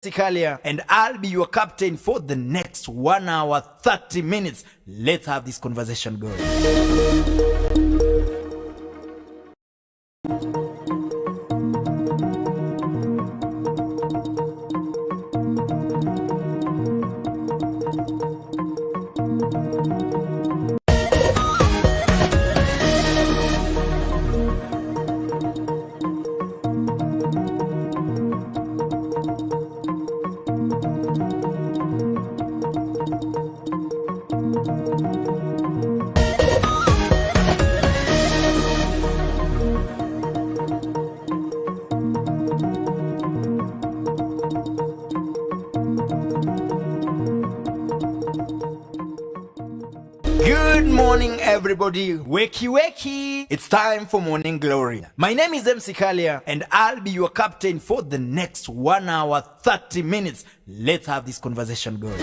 Kalia, and I'll be your captain for the next 1 hour 30 minutes. Let's have this conversation going. Good morning, everybody. Wakey, wakey. It's time for Morning Glory. My name is MC Kalia, and I'll be your captain for the next 1 hour 30 minutes. Let's have this conversation going.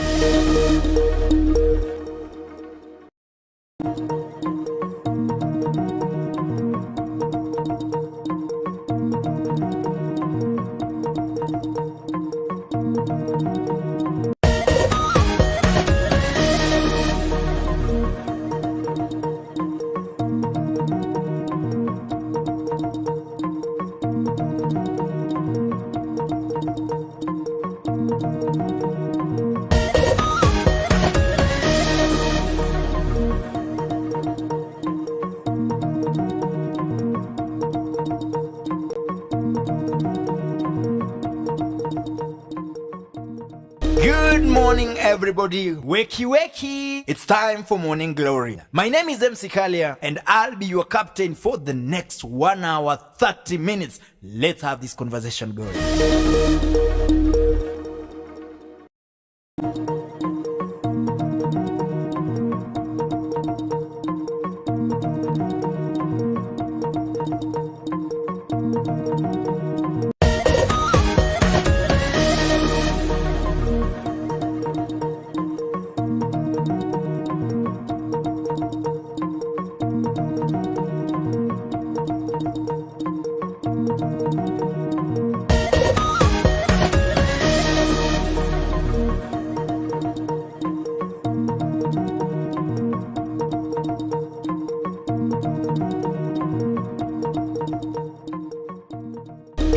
Good morning, everybody. Wakey, wakey. It's time for Morning Glory. My name is MC Kalia, and I'll be your captain for the next 1 hour 30 minutes. Let's have this conversation going.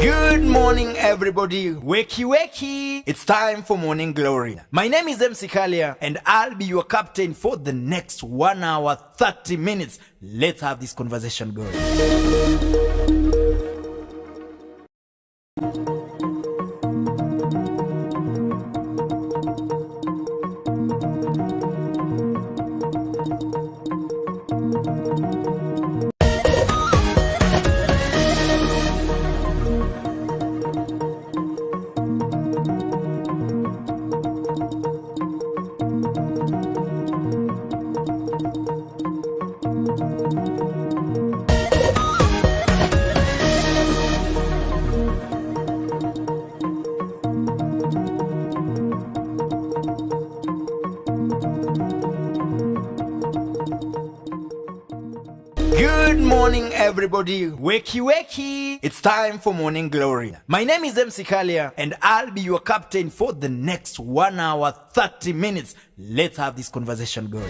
Good morning, everybody. Wakey, wakey. It's time for Morning Glory. My name is MC Kalia, and I'll be your captain for the next 1 hour 30 minutes. Let's have this conversation going. Good morning, everybody. Wakey, wakey. It's time for Morning Glory. My name is MC Kalia, and I'll be your captain for the next 1 hour 30 minutes. Let's have this conversation going.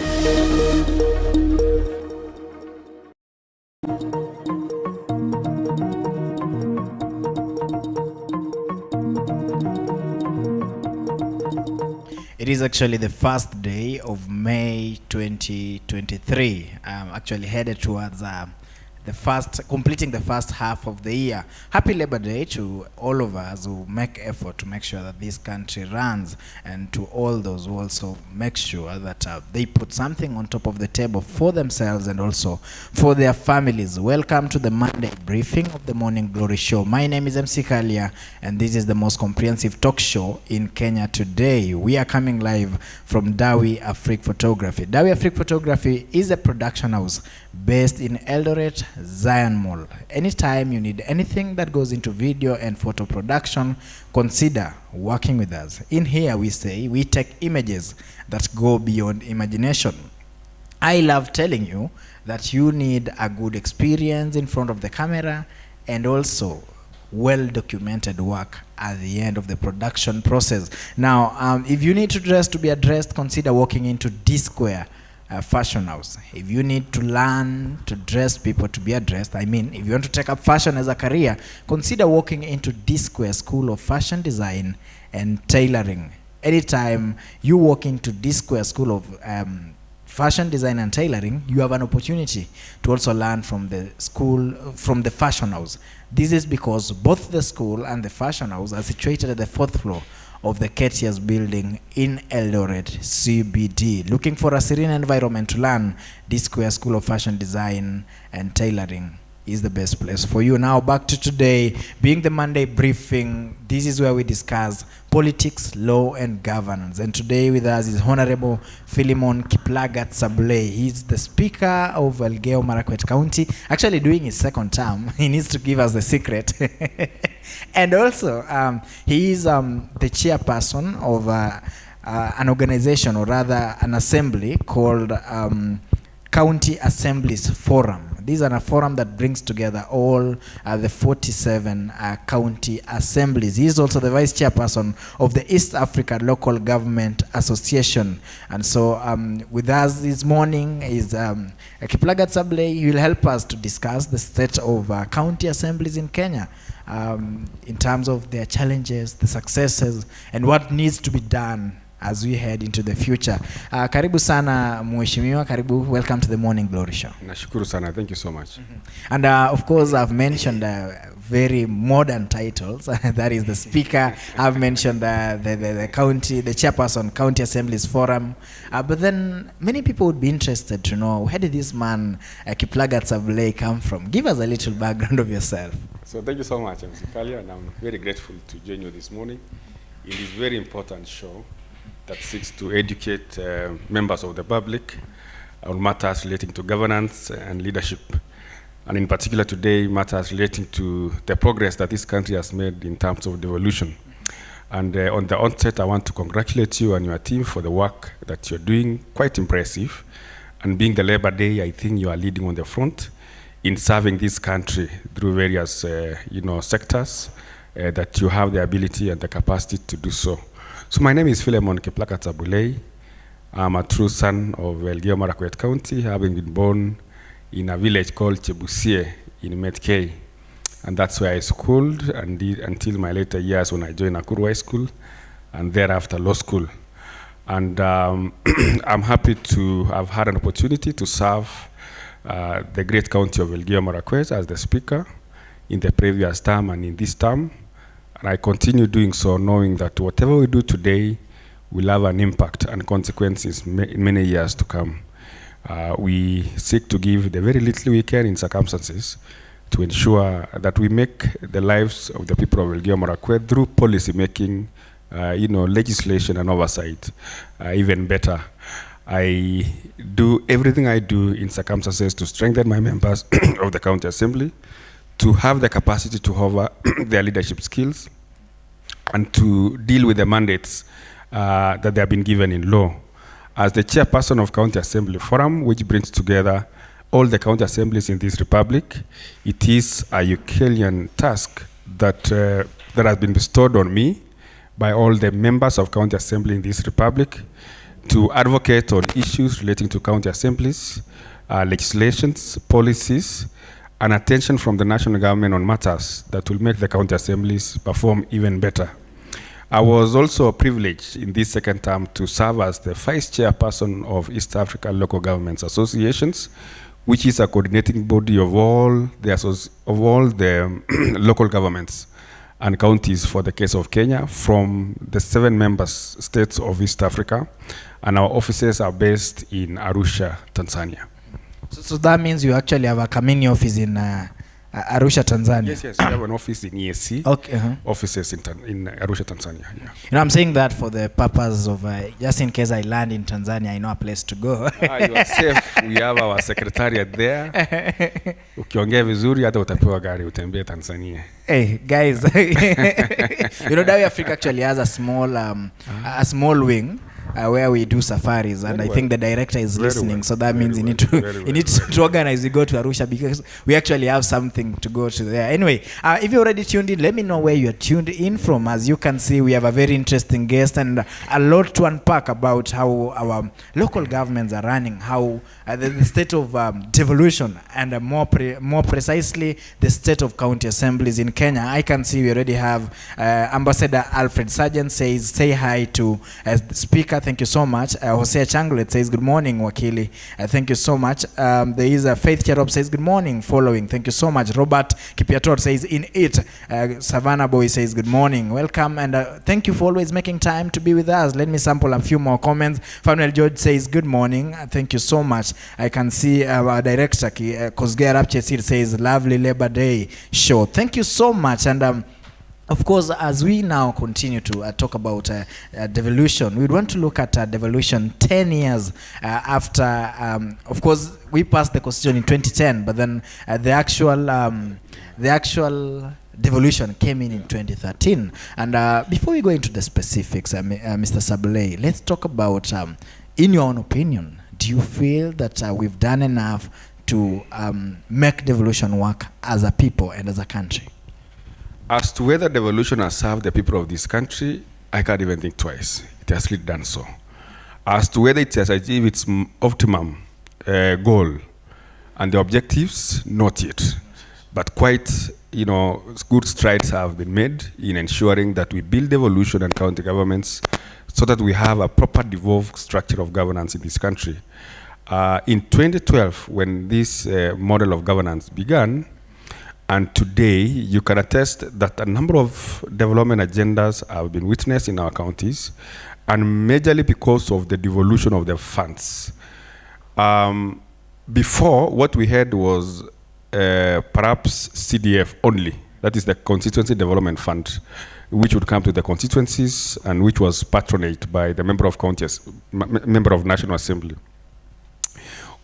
It is actually the first day of May 2023. I'm actually headed towards completing the first half of the year. Happy Labor Day to all of us who make effort to make sure that this country runs, and to all those who also make sure that they put something on top of the table for themselves and also for their families. Welcome to the Monday briefing of the Morning Glory Show. My name is MC Kalia, and this is the most comprehensive talk show in Kenya today. We are coming live from Dawi Afrique Photography. Dawi Afrique Photography is a production house based in Eldoret, Zion Mall. Anytime you need anything that goes into video and photo production, consider working with us. In here we say we take images that go beyond imagination. I love telling you that you need a good experience in front of the camera, and also well-documented work at the end of the production process. Now, if you need to dress to be addressed, consider walking into D-Square Fashion House. If you need to learn to dress people to be addressed, I mean, if you want to take up fashion as a career, consider walking into D-Square School of Fashion Design and Tailoring. Anytime you walk into D-Square School of Fashion Design and Tailoring, you have an opportunity to also learn from the school, from the fashion house. This is because both the school and the fashion house are situated at the 4th floor of the Ketias building in Eldoret CBD. Looking for a serene environment to learn, D-Square School of Fashion Design and Tailoring is the best place for you. Now back to today, being the Monday briefing. This is where we discuss politics, law and governance. And today with us is Honorable Philemon Kiplagat Sabulei. He's the Speaker of Elgeyo Marakwet County, actually doing his 2nd term. He needs to give us the secret. And also, he is the chairperson of an organization, or rather an assembly called County Assemblies Forum. These are a forum that brings together all the 47 county assemblies. He is also the vice chairperson of the East Africa Local Government Association. And so with us this morning is Kiplagat Sabulei. He will help us to discuss the state of county assemblies in Kenya in terms of their challenges, the successes, and what needs to be done as we head into the future. Karibu sana Mheshimiwa, karibu, welcome to the Morning Glory Show. Nashukuru sana, thank you so much. And of course I've mentioned very modern titles. That is the Speaker. I've mentioned the county, the chairperson, County Assemblies Forum. But then many people would be interested to know, where did this man, Kiplagat Sabulei, come from? Give us a little background of yourself. So thank you so much, MC Kalia, and I'm very grateful to join you this morning in this very important show that seeks to educate members of the public on matters relating to governance and leadership. And in particular today, matters relating to the progress that this country has made in terms of devolution. And on the onset, I want to congratulate you and your team for the work that you're doing, quite impressive. And being the Labor Day, I think you are leading on the front in serving this country through various sectors that you have the ability and the capacity to do so. So my name is Philemon Kiplagat Sabulei. I'm a true son of Elgeyo Marakwet County, having been born in a village called Chebusie in Metkei. And that's where I schooled until my later years when I joined Nakuru High School and thereafter law school. And I'm happy to have had an opportunity to serve the great county of Elgeyo Marakwet as the Speaker in the previous term and in this term. And I continue doing so, knowing that whatever we do today will have an impact and consequences in many years to come. We seek to give the very little we can in circumstances to ensure that we make the lives of the people of Elgeyo Marakwet through policy making, legislation and oversight even better. I do everything I do in circumstances to strengthen my members of the County Assembly, to have the capacity to hover their leadership skills, and to deal with the mandates that they have been given in law. As the chairperson of County Assembly Forum, which brings together all the county assemblies in this republic, it is a Herculean task that has been bestowed on me by all the members of County Assembly in this republic to advocate on issues relating to county assemblies, legislations, policies, and attention from the national government on matters that will make the county assemblies perform even better. I was also privileged in this 2nd term to serve as the vice chairperson of East Africa Local Governments Associations, which is a coordinating body of all the local governments and counties for the case of Kenya from the 7 member states of East Africa. And our offices are based in Arusha, Tanzania. So that means you actually have a community office in Arusha, Tanzania? Yes, we have an office in ESC, okay, offices in Arusha, Tanzania. Yeah. I'm saying that for the purpose of, just in case I land in Tanzania, I know a place to go. You are safe. We have our secretariat there. Ukiongea vizuri, hata utapewa gari utembee Tanzania. Hey, guys, Dawi Africa actually has a small wing where we do safaris, and I think the director is listening, so that means you need to organize. We go to Arusha because we actually have something to go to there. Anyway, if you're already tuned in, let me know where you are tuned in from. As you can see, we have a very interesting guest and a lot to unpack about how our local governments are running, how the state of devolution, and more precisely the state of county assemblies in Kenya. I can see we already have Ambassador Alfred Sargent says, say hi to the speaker. Thank you so much. Hosea Changulet says, good morning, Wakili. Thank you so much. There is a Faith Cherop says, good morning, following. Thank you so much. Robert Kipiator says, in it. Savannah Boy says, good morning, welcome, and thank you for always making time to be with us. Let me sample a few more comments. Fanuel George says, good morning. Thank you so much. I can see our director, Kosgea Rapchesir, says, lovely Labor Day show. Thank you so much. And of course, as we now continue to talk about devolution, we want to look at devolution 10 years after, of course, we passed the constitution in 2010, but then the actual devolution came in 2013. And before we go into the specifics, Mr. Sabulei, let's talk about, in your own opinion, do you feel that we've done enough to make devolution work as a people and as a country? As to whether devolution has served the people of this country, I can't even think twice. It has really done so. As to whether it has achieved its optimum goal and the objectives, not yet. But quite, good strides have been made in ensuring that we build devolution and county governments so that we have a proper devolved structure of governance in this country. In 2012, when this model of governance began, and today, you can attest that a number of development agendas have been witnessed in our counties, and majorly because of the devolution of the funds. Before, what we had was perhaps CDF only, that is the Constituency Development Fund, which would come to the constituencies and which was patronated by the member of National Assembly.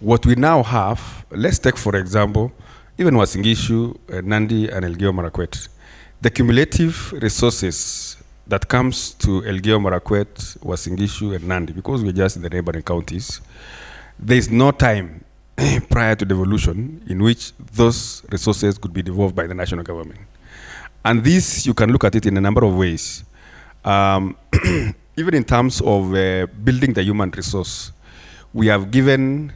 What we now have, let's take for example, even Wasingishu, Nandi, and Elgeyo Marakwet. The cumulative resources that comes to Elgeyo Marakwet, Wasingishu, and Nandi, because we're just in the neighboring counties, there is no time prior to devolution in which those resources could be devolved by the national government. And this, you can look at it in a number of ways. Even in terms of building the human resource, we have given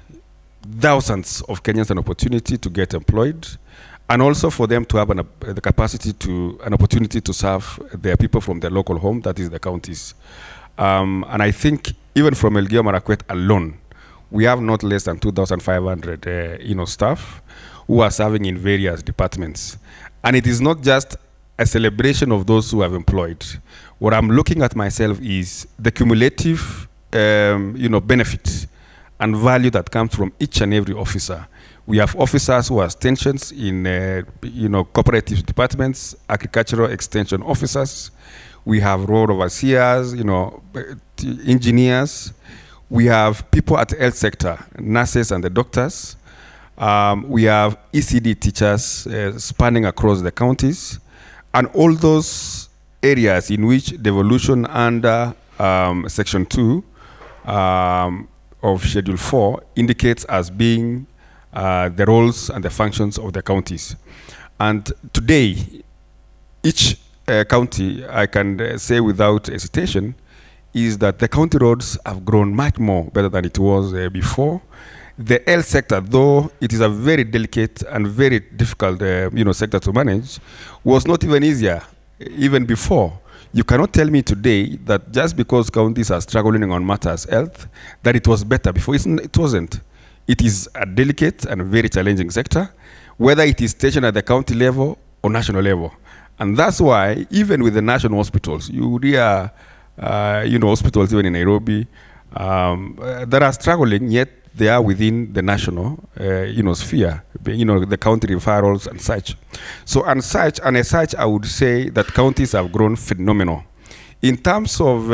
thousands of Kenyans an opportunity to get employed, and also for them to have the capacity an opportunity to serve their people from their local home, that is the counties. And I think even from Elgeyo Marakwet alone, we have not less than 2,500 staff who are serving in various departments. And it is not just a celebration of those who have employed. What I'm looking at myself is the cumulative benefit and value that comes from each and every officer. We have officers who are extensions in cooperative departments, agricultural extension officers. We have road overseers, engineers. We have people at the health sector, nurses and the doctors. We have ECD teachers spanning across the counties. And all those areas in which devolution under Section 2 of Schedule 4 indicates as being the roles and the functions of the counties. And today, each county, I can say without hesitation, is that the county roads have grown much more better than it was before. The health sector, though it is a very delicate and very difficult sector to manage, was not even easier even before. You cannot tell me today that just because counties are struggling on matters health, that it was better before. It wasn't. It is a delicate and very challenging sector, whether it is stationed at the county level or national level. And that's why, even with the national hospitals, you hear, hospitals even in Nairobi, that are struggling, yet they are within the national, sphere, the county referrals and such. So, and as such, I would say that counties have grown phenomenal. In terms of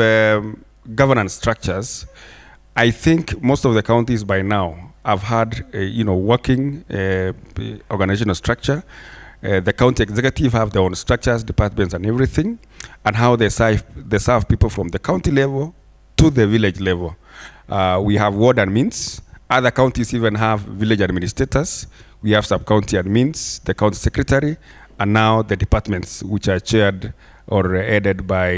governance structures, I think most of the counties by now have had, working organizational structure. The county executive have their own structures, departments, and everything, and how they serve people from the county level to the village level. We have ward admins. Other counties even have village administrators. We have sub-county admins, the county secretary, and now the departments, which are chaired or headed by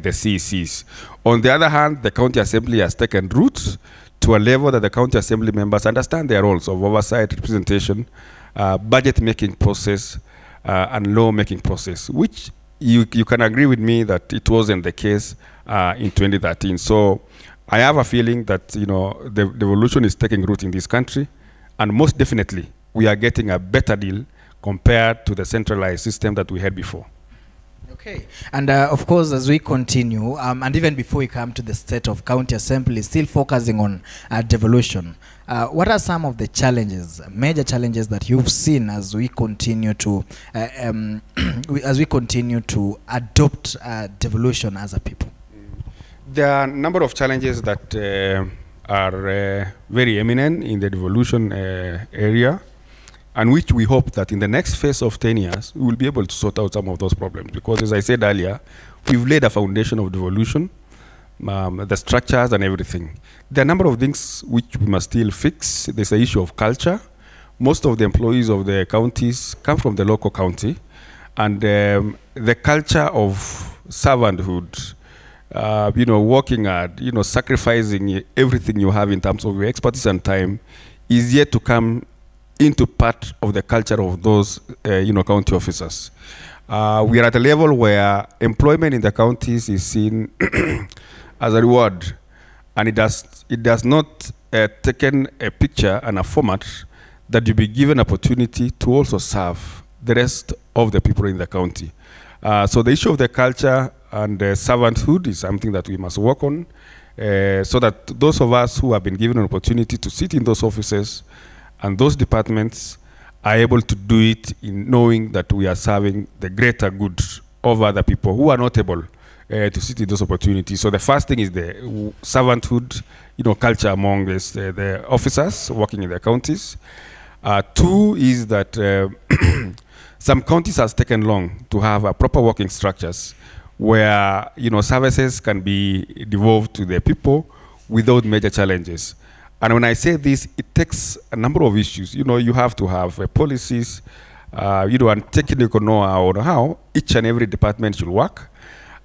the CECs. On the other hand, the county assembly has taken root to a level that the county assembly members understand their roles of oversight, representation, budget making process, and law making process, which you can agree with me that it wasn't the case in 2013. So I have a feeling that the devolution is taking root in this country, and most definitely we are getting a better deal compared to the centralized system that we had before. Okay, and of course, as we continue, and even before we come to the state of county assembly, still focusing on devolution, what are some of the challenges, major challenges that you've seen as we continue to adopt devolution as a people? There are a number of challenges that are very eminent in the devolution area, and which we hope that in the next phase of 10 years, we will be able to sort out some of those problems. Because as I said earlier, we've laid a foundation of devolution, the structures and everything. There are a number of things which we must still fix. There's the issue of culture. Most of the employees of the counties come from the local county, and the culture of servanthood, working hard, sacrificing everything you have in terms of your expertise and time is yet to come into part of the culture of those, county officers. We are at a level where employment in the counties is seen as a reward, and it does not taken a picture and a format that you be given opportunity to also serve the rest of the people in the county. So the issue of the culture and servanthood is something that we must work on, so that those of us who have been given an opportunity to sit in those offices and those departments are able to do it in knowing that we are serving the greater good of other people who are not able to sit in those opportunities. So the first thing is the servanthood, culture among the officers working in the counties. Two is that some counties has taken long to have proper working structures where services can be devolved to the people without major challenges. And when I say this, it takes a number of issues. You have to have policies, and technical know-how on how each and every department should work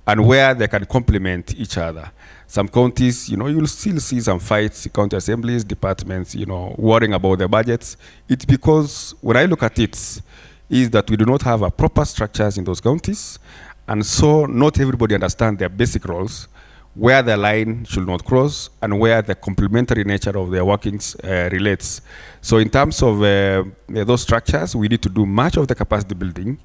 and where they can complement each other. Some counties, you'll still see some fights, county assemblies, departments, worrying about the budgets. It's because when I look at it, is that we do not have a proper structures in those counties, and so not everybody understands their basic roles, where the line should not cross, and where the complementary nature of their workings relates. So in terms of those structures, we need to do much of the capacity building.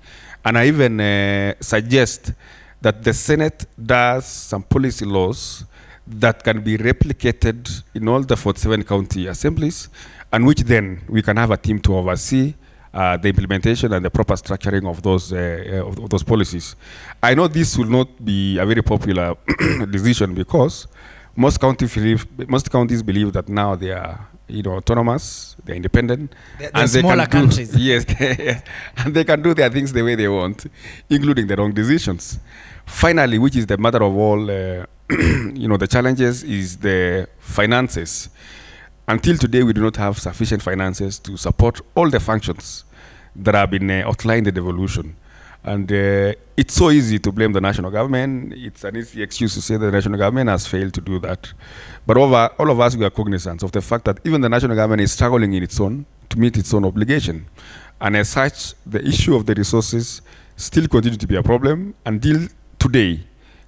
And I even suggest that the Senate does some policy laws that can be replicated in all the 47 county assemblies, and which then we can have a team to oversee the implementation and the proper structuring of those policies. I know this will not be a very popular decision because most counties believe that now they are autonomous, they're independent, and they smaller countries. Yes, and they can do their things the way they want, including the wrong decisions. Finally, which is the matter of all, the challenges is the finances. Until today, we do not have sufficient finances to support all the functions that have been outlined in the devolution. And it's so easy to blame the national government. It's an easy excuse to say that the national government has failed to do that. But all of us, we are cognizant of the fact that even the national government is struggling in its own to meet its own obligation. And as such, the issue of the resources still continues to be a problem until today.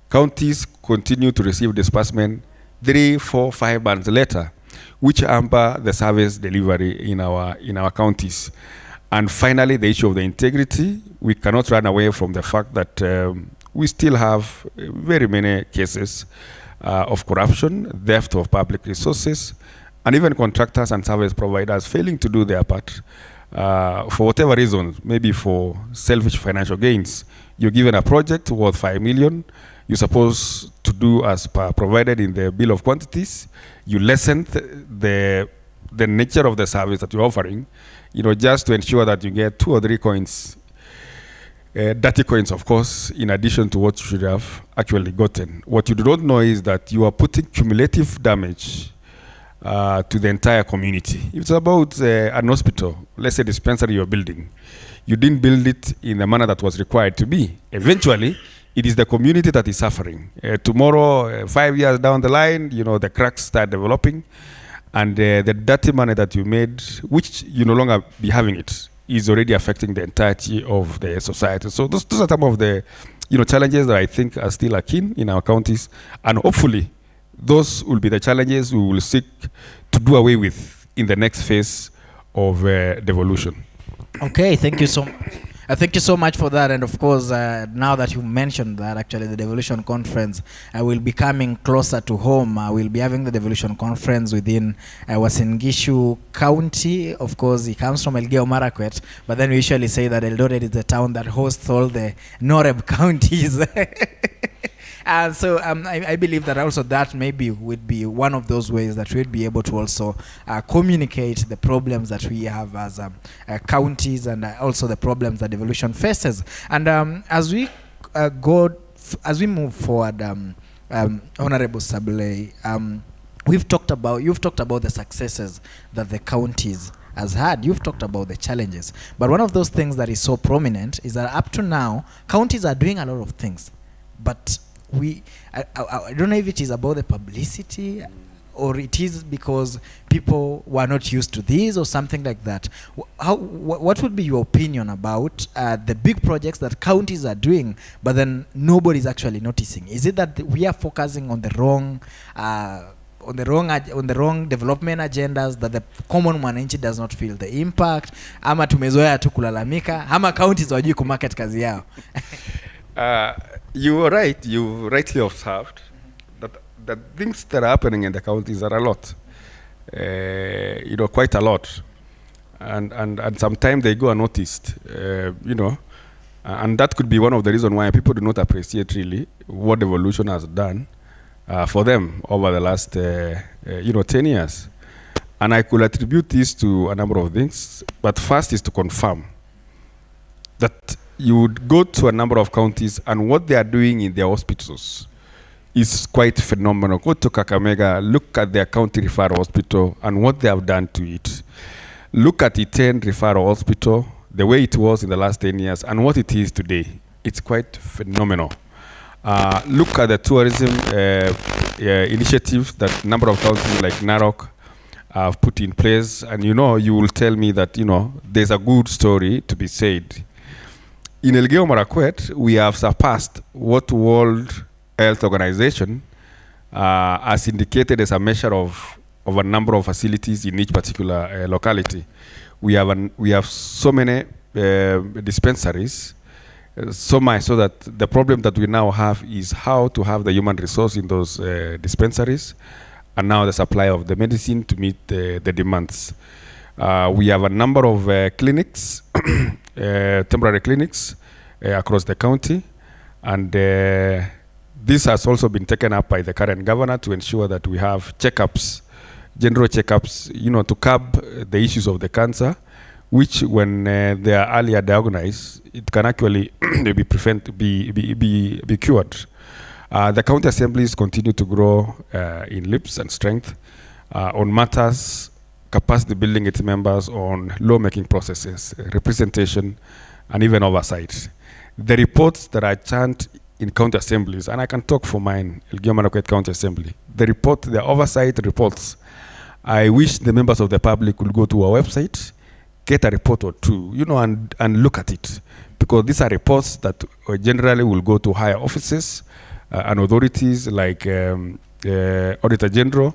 Counties continue to receive disbursement 3, 4, 5 months later, which hamper the service delivery in our counties. And finally, the issue of the integrity. We cannot run away from the fact that we still have very many cases of corruption, theft of public resources, and even contractors and service providers failing to do their part for whatever reason, maybe for selfish financial gains. You're given a project worth 5 million. You're supposed to do as provided in the bill of quantities. You lessen the nature of the service that you're offering, just to ensure that you get 2 or 3 coins dirty coins, of course, in addition to what you should have actually gotten. What you do not know is that you are putting cumulative damage to the entire community. If it's about an hospital, let's say dispensary you're building, you didn't build it in the manner that was required to be. Eventually, it is the community that is suffering. Tomorrow, 5 years down the line, the cracks start developing, and the dirty money that you made, which you no longer be having it, is already affecting the entirety of the society. So those are some of the challenges that I think are still akin in our counties, and hopefully those will be the challenges we will seek to do away with in the next phase of devolution. Okay, thank you so much. Thank you so much for that. And of course, now that you mentioned that, actually, the devolution conference will be coming closer to home. We'll be having the devolution conference within Uasin Gishu County. Of course, it comes from Elgeyo Marakwet, but then we usually say that Eldoret is the town that hosts all the Noreb counties. So I believe that also that maybe would be one of those ways that we'd be able to also communicate the problems that we have as counties, and also the problems that devolution faces. And as we move forward, Honorable Sabulei, you've talked about the successes that the counties has had. You've talked about the challenges, but one of those things that is so prominent is that up to now, counties are doing a lot of things, but I don't know if it is about the publicity or it is because people were not used to this or something like that. What would be your opinion about the big projects that counties are doing, but then nobody's actually noticing? Is it that we are focusing on the wrong development agendas, that the common mwananchi does not feel the impact, ama tumezoea tu kulalamika, ama counties wajui kumarket kazi yao? You are right. You rightly observed that things that are happening in the counties are a lot, quite a lot, and sometimes they go unnoticed, and that could be one of the reasons why people do not appreciate really what devolution has done for them over the last 10 years. And I could attribute this to a number of things, but first is to confirm that you would go to a number of counties and what they are doing in their hospitals is quite phenomenal. Go to Kakamega, look at their county referral hospital and what they have done to it. Look at Iten referral hospital, the way it was in the last 10 years and what it is today. It's quite phenomenal. Look at the tourism initiatives that a number of counties like Narok have put in place, and you will tell me that there's a good story to be said. In Elgeyo Marakwet, we have surpassed what World Health Organization has indicated as a measure of a number of facilities in each particular locality. We have so many dispensaries, so much so that the problem that we now have is how to have the human resource in those dispensaries, and now the supply of the medicine to meet the demands. We have a number of clinics, temporary clinics across the county, and this has also been taken up by the current governor to ensure that we have checkups, general checkups, to curb the issues of the cancer, which when they are earlier diagnosed, it can actually be cured. The county assemblies continue to grow in leaps and strength on matters capacity building its members on lawmaking processes, representation, and even oversight. The reports that are churned in county assemblies, and I can talk for mine, Elgeyo Marakwet County Assembly, the oversight reports, I wish the members of the public would go to our website, get a report or two, and look at it. Because these are reports that generally will go to higher offices and authorities like Auditor General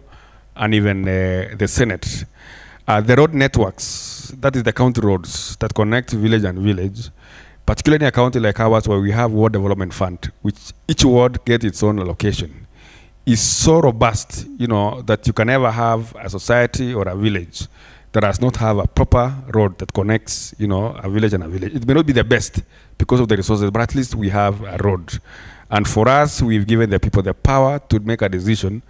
and even the Senate. The road networks, that is the county roads that connect village and village, particularly in a county like ours where we have ward development fund, which each ward gets its own allocation, is so robust, that you can never have a society or a village that does not have a proper road that connects, a village and a village. It may not be the best because of the resources, but at least we have a road. And for us, we've given the people the power to make a decision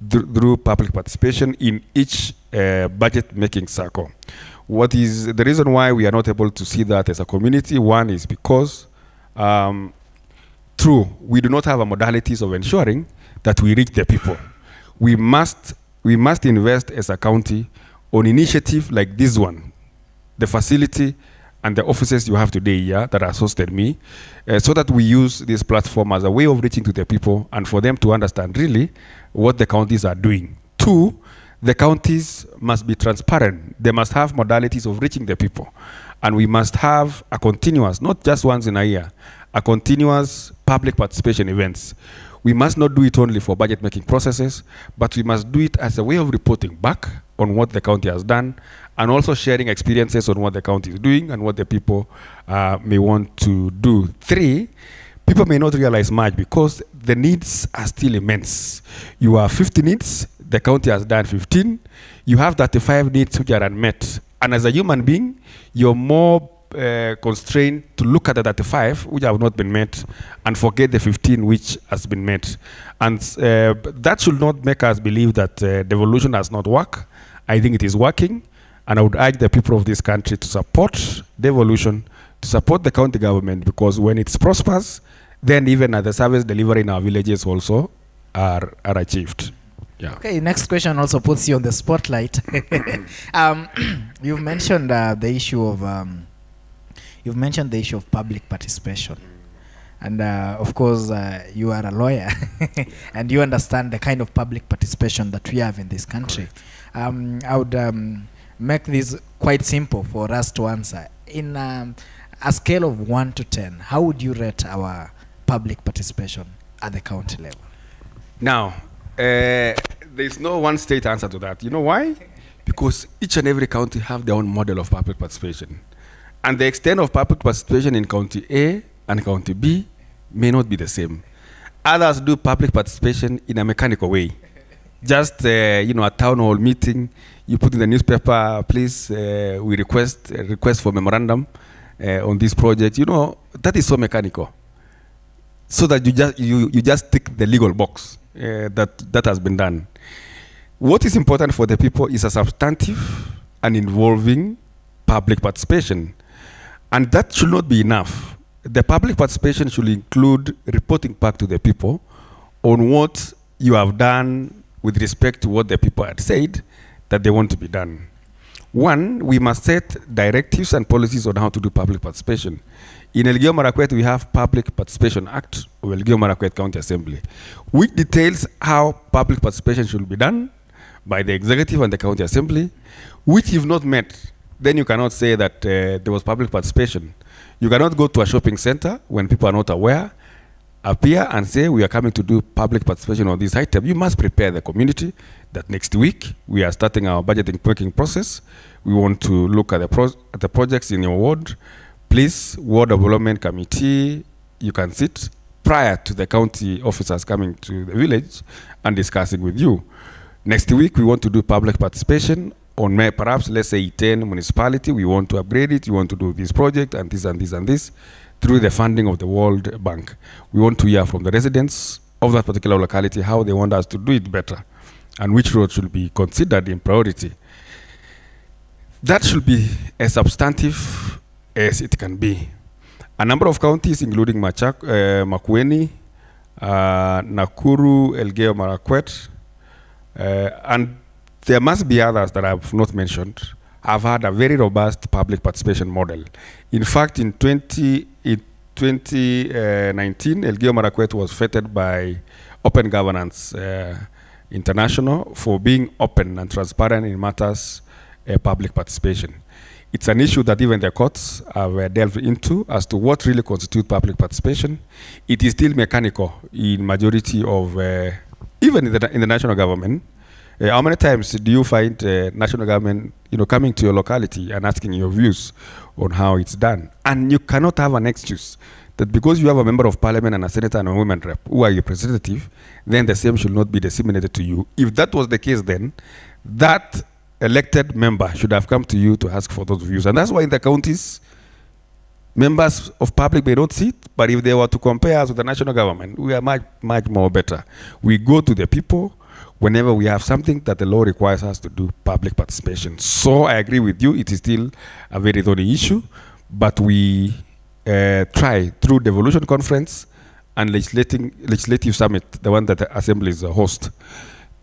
through public participation in each budget-making cycle. What is the reason why we are not able to see that as a community? One is because True, we do not have a modalities of ensuring that we reach the people. We must invest as a county on initiative like this one, the facility and the offices you have today here that has hosted me, so that we use this platform as a way of reaching to the people and for them to understand really what the counties are doing. Two, the counties must be transparent. They must have modalities of reaching the people. And we must have a continuous, not just once in a year, a continuous public participation events. We must not do it only for budget making processes, but we must do it as a way of reporting back on what the county has done and also sharing experiences on what the county is doing and what the people may want to do. Three, people may not realize much because the needs are still immense. You have 50 needs, the county has done 15. You have 35 needs which are unmet. And as a human being, you're more constrained to look at the 35 which have not been met and forget the 15 which has been met. And that should not make us believe that devolution has not worked. I think it is working. And I would urge the people of this country to support devolution, to support the county government, because when it prospers, then even the service delivery in our villages also are achieved. Yeah. Okay, next question also puts you on the spotlight. You've mentioned the issue of public participation, and of course you are a lawyer, and you understand the kind of public participation that we have in this country. I would make this quite simple for us to answer. In a scale of 1 to 10, how would you rate our public participation at the county level? Now, there's no one state answer to that. You know why? Because each and every county have their own model of public participation. And the extent of public participation in County A and County B may not be the same. Others do public participation in a mechanical way. Just, a town hall meeting, you put in the newspaper, please, we request for memorandum on this project. That is so mechanical. So that you just tick the legal box that has been done. What is important for the people is a substantive and involving public participation. And that should not be enough. The public participation should include reporting back to the people on what you have done with respect to what the people had said that they want to be done. One, we must set directives and policies on how to do public participation. In Elgeyo Marakwet, we have Public Participation Act of Elgeyo Marakwet County Assembly, which details how public participation should be done by the executive and the county assembly, which if not met, then you cannot say that there was public participation. You cannot go to a shopping center when people are not aware, appear and say we are coming to do public participation on this item. You must prepare the community that next week we are starting our budgeting working process. We want to look at the projects in your ward. Please, ward development committee, you can sit prior to the county officers coming to the village and discussing with you. Next week we want to do public participation on perhaps, let's say 10 municipality. We want to upgrade it. We want to do this project and this and this and this through the funding of the World Bank. We want to hear from the residents of that particular locality how they want us to do it better and which road should be considered in priority. That should be as substantive as it can be. A number of counties, including Makueni, Nakuru, Elgeyo Marakwet, and there must be others that I have not mentioned, have had a very robust public participation model. In fact, in 2019, Elgeyo Marakwet was feted by Open Governance International for being open and transparent in matters public participation. It's an issue that even the courts have delved into as to what really constitutes public participation. It is still mechanical in majority of, even in the national government. How many times do you find national government, coming to your locality and asking your views on how it's done? And you cannot have an excuse that because you have a member of parliament and a senator and a women rep who are your representative, then the same should not be disseminated to you. If that was the case, then that elected member should have come to you to ask for those views. And that's why in the counties, members of public may not sit, but if they were to compare us with the national government, we are much, much more better. We go to the people whenever we have something that the law requires us to do public participation. So I agree with you, it is still a very thorny issue, but we try through devolution conference and legislative summit, the one that the assemblies host,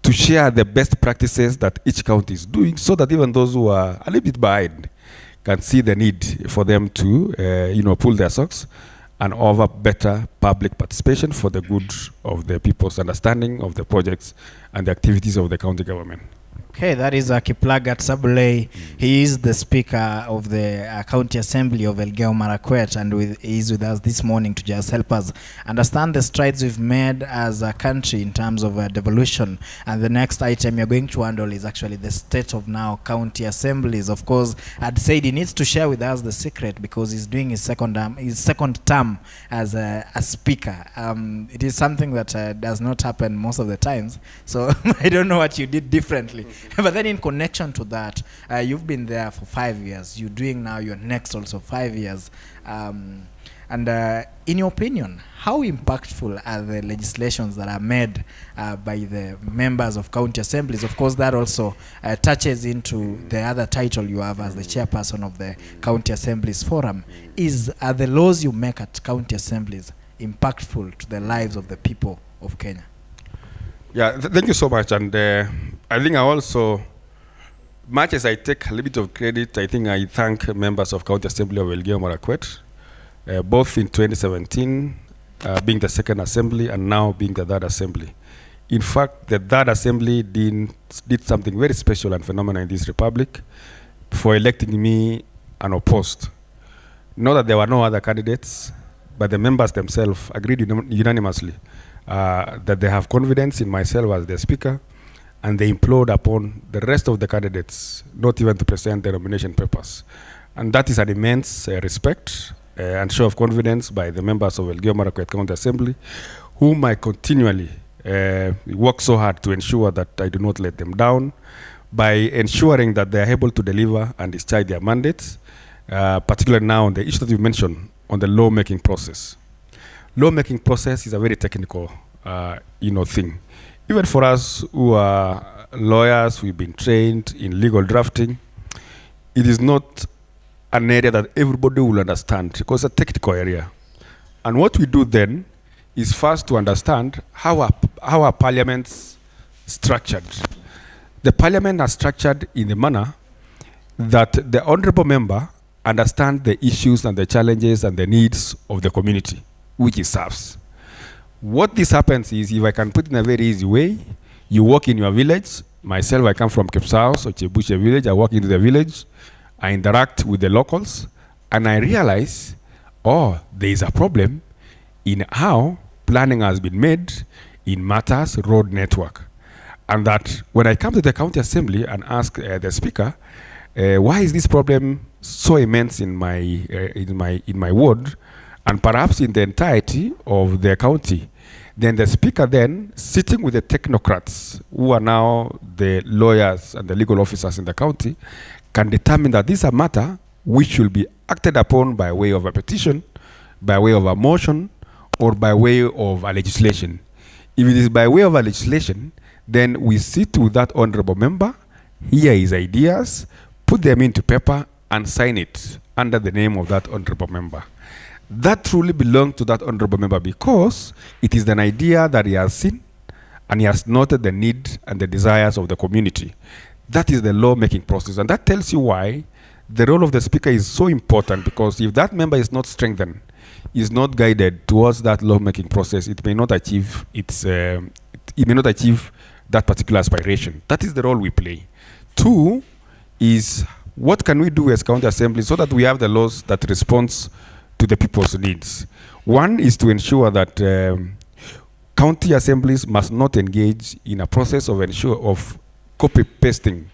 to share the best practices that each county is doing, so that even those who are a little bit behind can see the need for them to, pull their socks and offer better public participation for the good of the people's understanding of the projects and the activities of the county government. Okay, that is Kiplagat Sabulei. He is the Speaker of the County Assembly of Elgeyo Marakwet, and he is with us this morning to just help us understand the strides we've made as a country in terms of devolution. And the next item you're going to handle is actually the state of now county assemblies. Of course, I'd said he needs to share with us the secret because he's doing his second term as a speaker. It is something that does not happen most of the times. So I don't know what you did differently. But then in connection to that, you've been there for 5 years. You're doing now your next also 5 years. And in your opinion, how impactful are the legislations that are made by the members of county assemblies? Of course, that also touches into the other title you have as the chairperson of the County Assemblies Forum. Are the laws you make at county assemblies impactful to the lives of the people of Kenya? Yeah, thank you so much. And I think I also, much as I take a little bit of credit, I think I thank members of County Assembly of Elgeyo Marakwet, both in 2017, being the second assembly, and now being the third assembly. In fact, the third assembly did something very special and phenomenal in this republic for electing me unopposed. Not that there were no other candidates, but the members themselves agreed unanimously that they have confidence in myself as the speaker, and they implored upon the rest of the candidates not even to present their nomination papers. And that is an immense respect and show of confidence by the members of Elgeyo Marakwet County Assembly, whom I continually work so hard to ensure that I do not let them down by ensuring that they are able to deliver and discharge their mandates, particularly now on the issue that you mentioned on the lawmaking process. Lawmaking process is a very technical, thing. Even for us who are lawyers, we've been trained in legal drafting, it is not an area that everybody will understand because it's a technical area. And what we do then is first to understand how our parliament's structured. The parliament are structured in the manner that the honorable member understands the issues and the challenges and the needs of the community which he serves. What this happens is, if I can put it in a very easy way, you walk in your village. Myself, I come from Kipsao, or Chebuche village. I walk into the village, I interact with the locals, and I realize, there is a problem in how planning has been made in matters road network. And that when I come to the county assembly and ask the speaker, why is this problem so immense in my ward, and perhaps in the entirety of the county, then the speaker then, sitting with the technocrats, who are now the lawyers and the legal officers in the county, can determine that this is a matter which should be acted upon by way of a petition, by way of a motion, or by way of a legislation. If it is by way of a legislation, then we sit with that honorable member, hear his ideas, put them into paper, and sign it under the name of that honorable member. That truly belongs to that honorable member because it is an idea that he has seen and he has noted the need and the desires of the community. That is the lawmaking process, and that tells you why the role of the speaker is so important, because if that member is not strengthened, is not guided towards that lawmaking process, it may not achieve that particular aspiration. That is the role we play. Two is, what can we do as county assembly so that we have the laws that responds to the people's needs? One is to ensure that county assemblies must not engage in a process of copy-pasting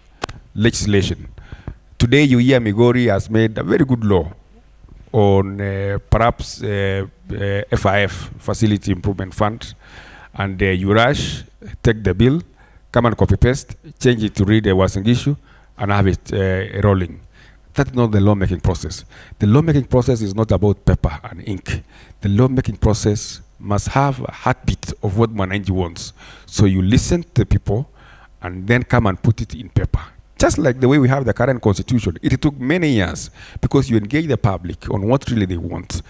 legislation. Today you hear Migori has made a very good law on perhaps FIF, Facility Improvement Fund, and you rush, take the bill, come and copy-paste, change it to read a Uasin Gishu, and have it rolling. That's not the lawmaking process. The lawmaking process is not about paper and ink. The lawmaking process must have a heartbeat of what Mwananchi wants. So you listen to people and then come and put it in paper. just like the way we have the current constitution, it took many years because you engage the public on what really they want.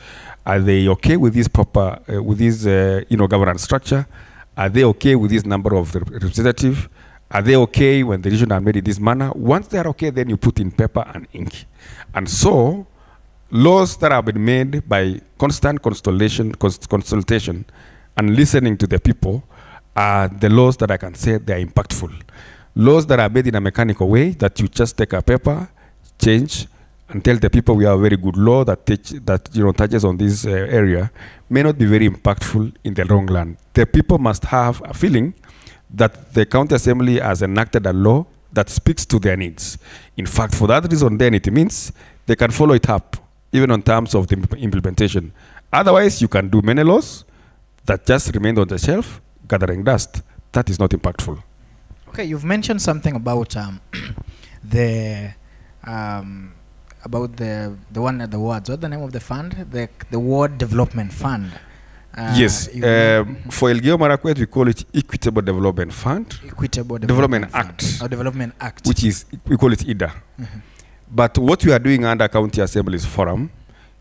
Are they okay with this proper, governance structure? Are they okay with this number of representatives? Are they okay when the decisions are made in this manner? Once they are okay, then you put in paper and ink. And so, laws that have been made by constant consultation and listening to the people are the laws that I can say they are impactful. Laws that are made in a mechanical way, that you just take a paper, change, and tell the people we have a very good law that touches on this area, may not be very impactful in the long run. The people must have a feeling that the county assembly has enacted a law that speaks to their needs. In fact, for that reason, then it means they can follow it up, even on terms of the implementation. Otherwise, you can do many laws that just remain on the shelf, gathering dust. That is not impactful. Okay, you've mentioned something about the one at the wards. What's the name of the fund? The Ward Development Fund. Yes. For Elgeyo Marakwet, we call it Equitable Development Fund. Equitable Development Act. Or Development Act. Which is, we call it EDA. But what we are doing under County Assemblies Forum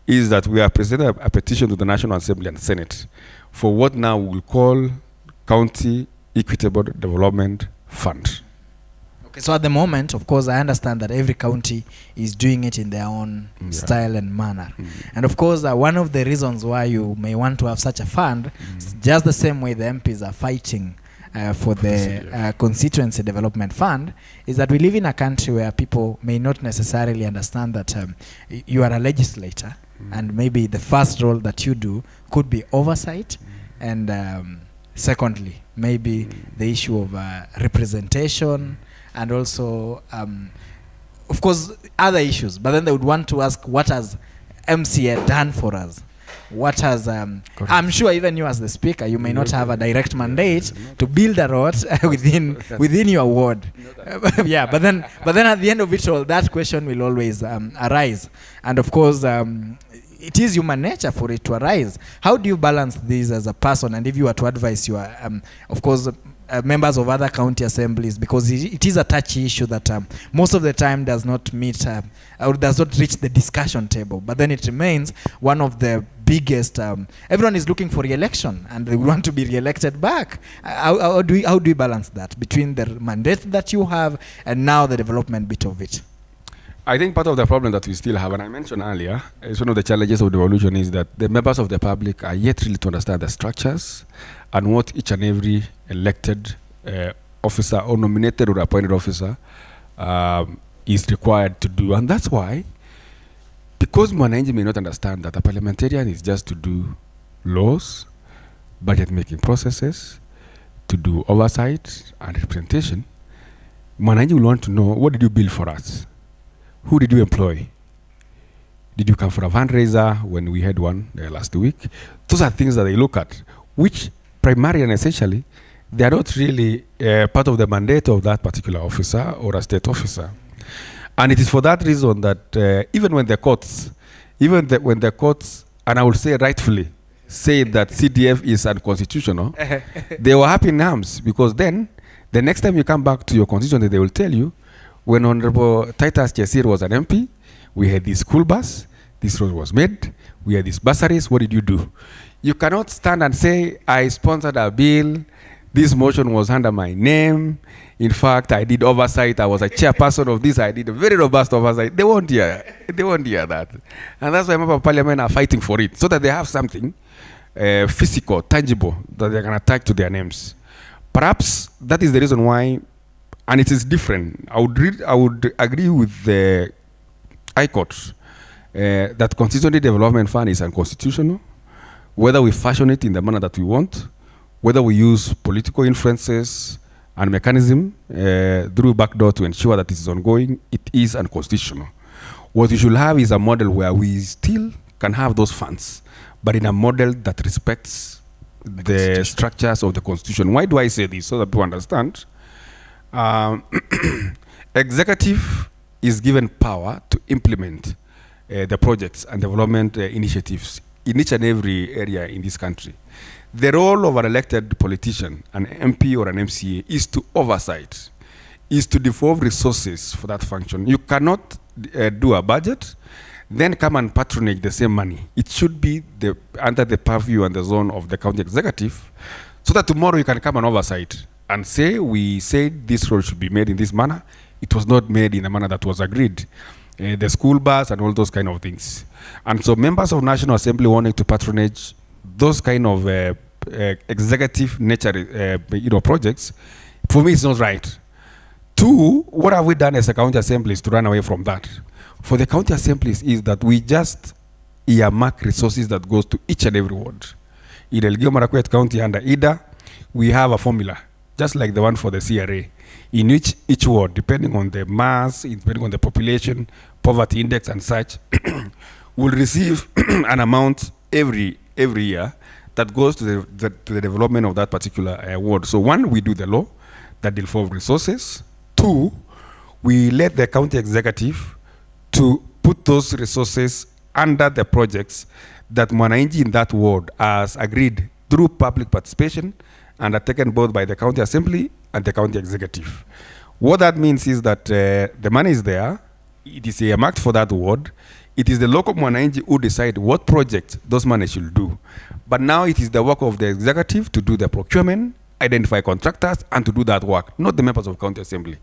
is that we are presenting a petition to the National Assembly and Senate for what now we will call County Equitable Development Fund. Okay, so at the moment, of course, I understand that every county is doing it in their own style and manner. And of course, one of the reasons why you may want to have such a fund is just the same way the MPs are fighting for the constituency development fund, is that we live in a country where people may not necessarily understand that you are a legislator, and maybe the first role that you do could be oversight, and secondly, maybe the issue of representation, and also, of course, other issues. But then they would want to ask, what has MCA done for us? What has, I'm sure even you as the speaker, you may not have a direct mandate to build a road within your ward. Yeah, but then at the end of it all, that question will always arise. And of course, it is human nature for it to arise. How do you balance this as a person? And if you were to advise your, of course, members of other county assemblies, because it is a touchy issue that most of the time does not meet or does not reach the discussion table, but then it remains one of the biggest. Everyone is looking for re-election and they want to be re-elected back. How do you balance that between the mandate that you have and now the development bit of it? I think part of the problem that we still have, and I mentioned earlier, is one of the challenges of devolution is that the members of the public are yet really to understand the structures and what each and every elected officer or nominated or appointed officer is required to do. And that's why, because Mwananchi may not understand that a parliamentarian is just to do laws, budget-making processes, to do oversight and representation, Mwananchi will want to know, what did you build for us? Who did you employ? Did you come for a fundraiser when we had one last week? Those are things that they look at, which primarily and essentially, they are not really part of the mandate of that particular officer or a state officer. And it is for that reason that even when the courts, and I will say rightfully, say that CDF is unconstitutional, they were happy in arms, because then the next time you come back to your constituency, they will tell you, when Honorable Titus Chesir was an MP, we had this school bus, this road was made, we had these bursaries, what did you do? You cannot stand and say, I sponsored a bill, this motion was under my name, in fact, I did oversight, I was a chairperson of this, I did a very robust oversight. They won't hear that. And that's why members of parliament are fighting for it, so that they have something physical, tangible, that they can attach to their names. Perhaps that is the reason why. And it is different. I would agree with the High Court that Constituency Development Fund is unconstitutional, whether we fashion it in the manner that we want, whether we use political influences and mechanism through backdoor to ensure that it is ongoing, it is unconstitutional. What we should have is a model where we still can have those funds, but in a model that respects the structures of the Constitution. Why do I say this? So that people understand. Executive is given power to implement the projects and development initiatives in each and every area in this country. The role of an elected politician, an MP or an MCA, is to oversight, is to devolve resources for that function. You cannot do a budget, then come and patronage the same money. It should be under the purview and the zone of the county executive, so that tomorrow you can come and oversight and say, we said this road should be made in this manner. It was not made in the manner that was agreed. The school bus and all those kind of things. And so members of National Assembly wanting to patronage those kind of executive nature projects, for me it's not right. Two, what have we done as a county assemblies to run away from that? For the county assemblies is that we just earmark resources that goes to each and every ward. In Elgeyo Marakwet County under IDA, we have a formula, just like the one for the CRA. In each ward, depending on the mass, depending on the population, poverty index and such, will receive an amount every year that goes to the development of that particular ward. So one, we do the law that devolves resources. Two, we let the county executive to put those resources under the projects that Mwananchi in that ward has agreed through public participation and are taken both by the county assembly and the county executive. What that means is that the money is there, it is earmarked for that ward. It is the local Mwananchi who decide what project those money should do. But now it is the work of the executive to do the procurement, identify contractors, and to do that work, not the members of county assembly.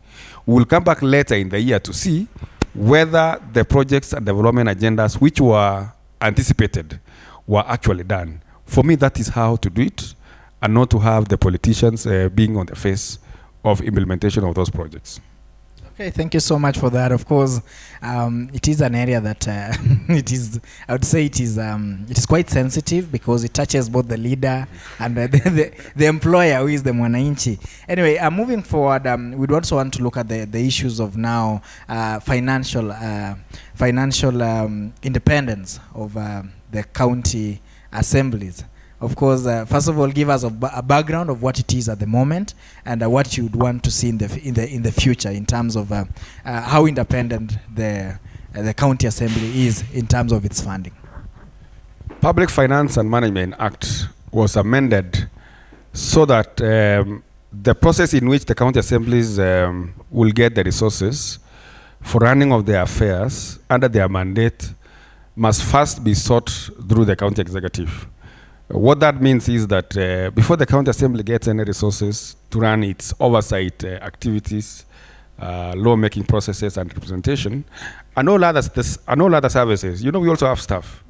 We will come back later in the year to see whether the projects and development agendas which were anticipated were actually done. For me, that is how to do it, and not to have the politicians being on the face of implementation of those projects. Okay, thank you so much for that. Of course, it is an area that I would say it is quite sensitive, because it touches both the leader and the employer, who is the Mwananchi. Anyway, moving forward, we'd also want to look at the issues of now financial independence of the county assemblies. Of course, first of all, give us a background of what it is at the moment, and what you would want to see in the future in terms of how independent the county assembly is in terms of its funding. Public Finance and Management Act was amended so that the process in which the county assemblies will get the resources for running of their affairs under their mandate must first be sought through the county executive. What that means is that before the county assembly gets any resources to run its oversight activities, law-making processes and representation, and all other services, we also have staff.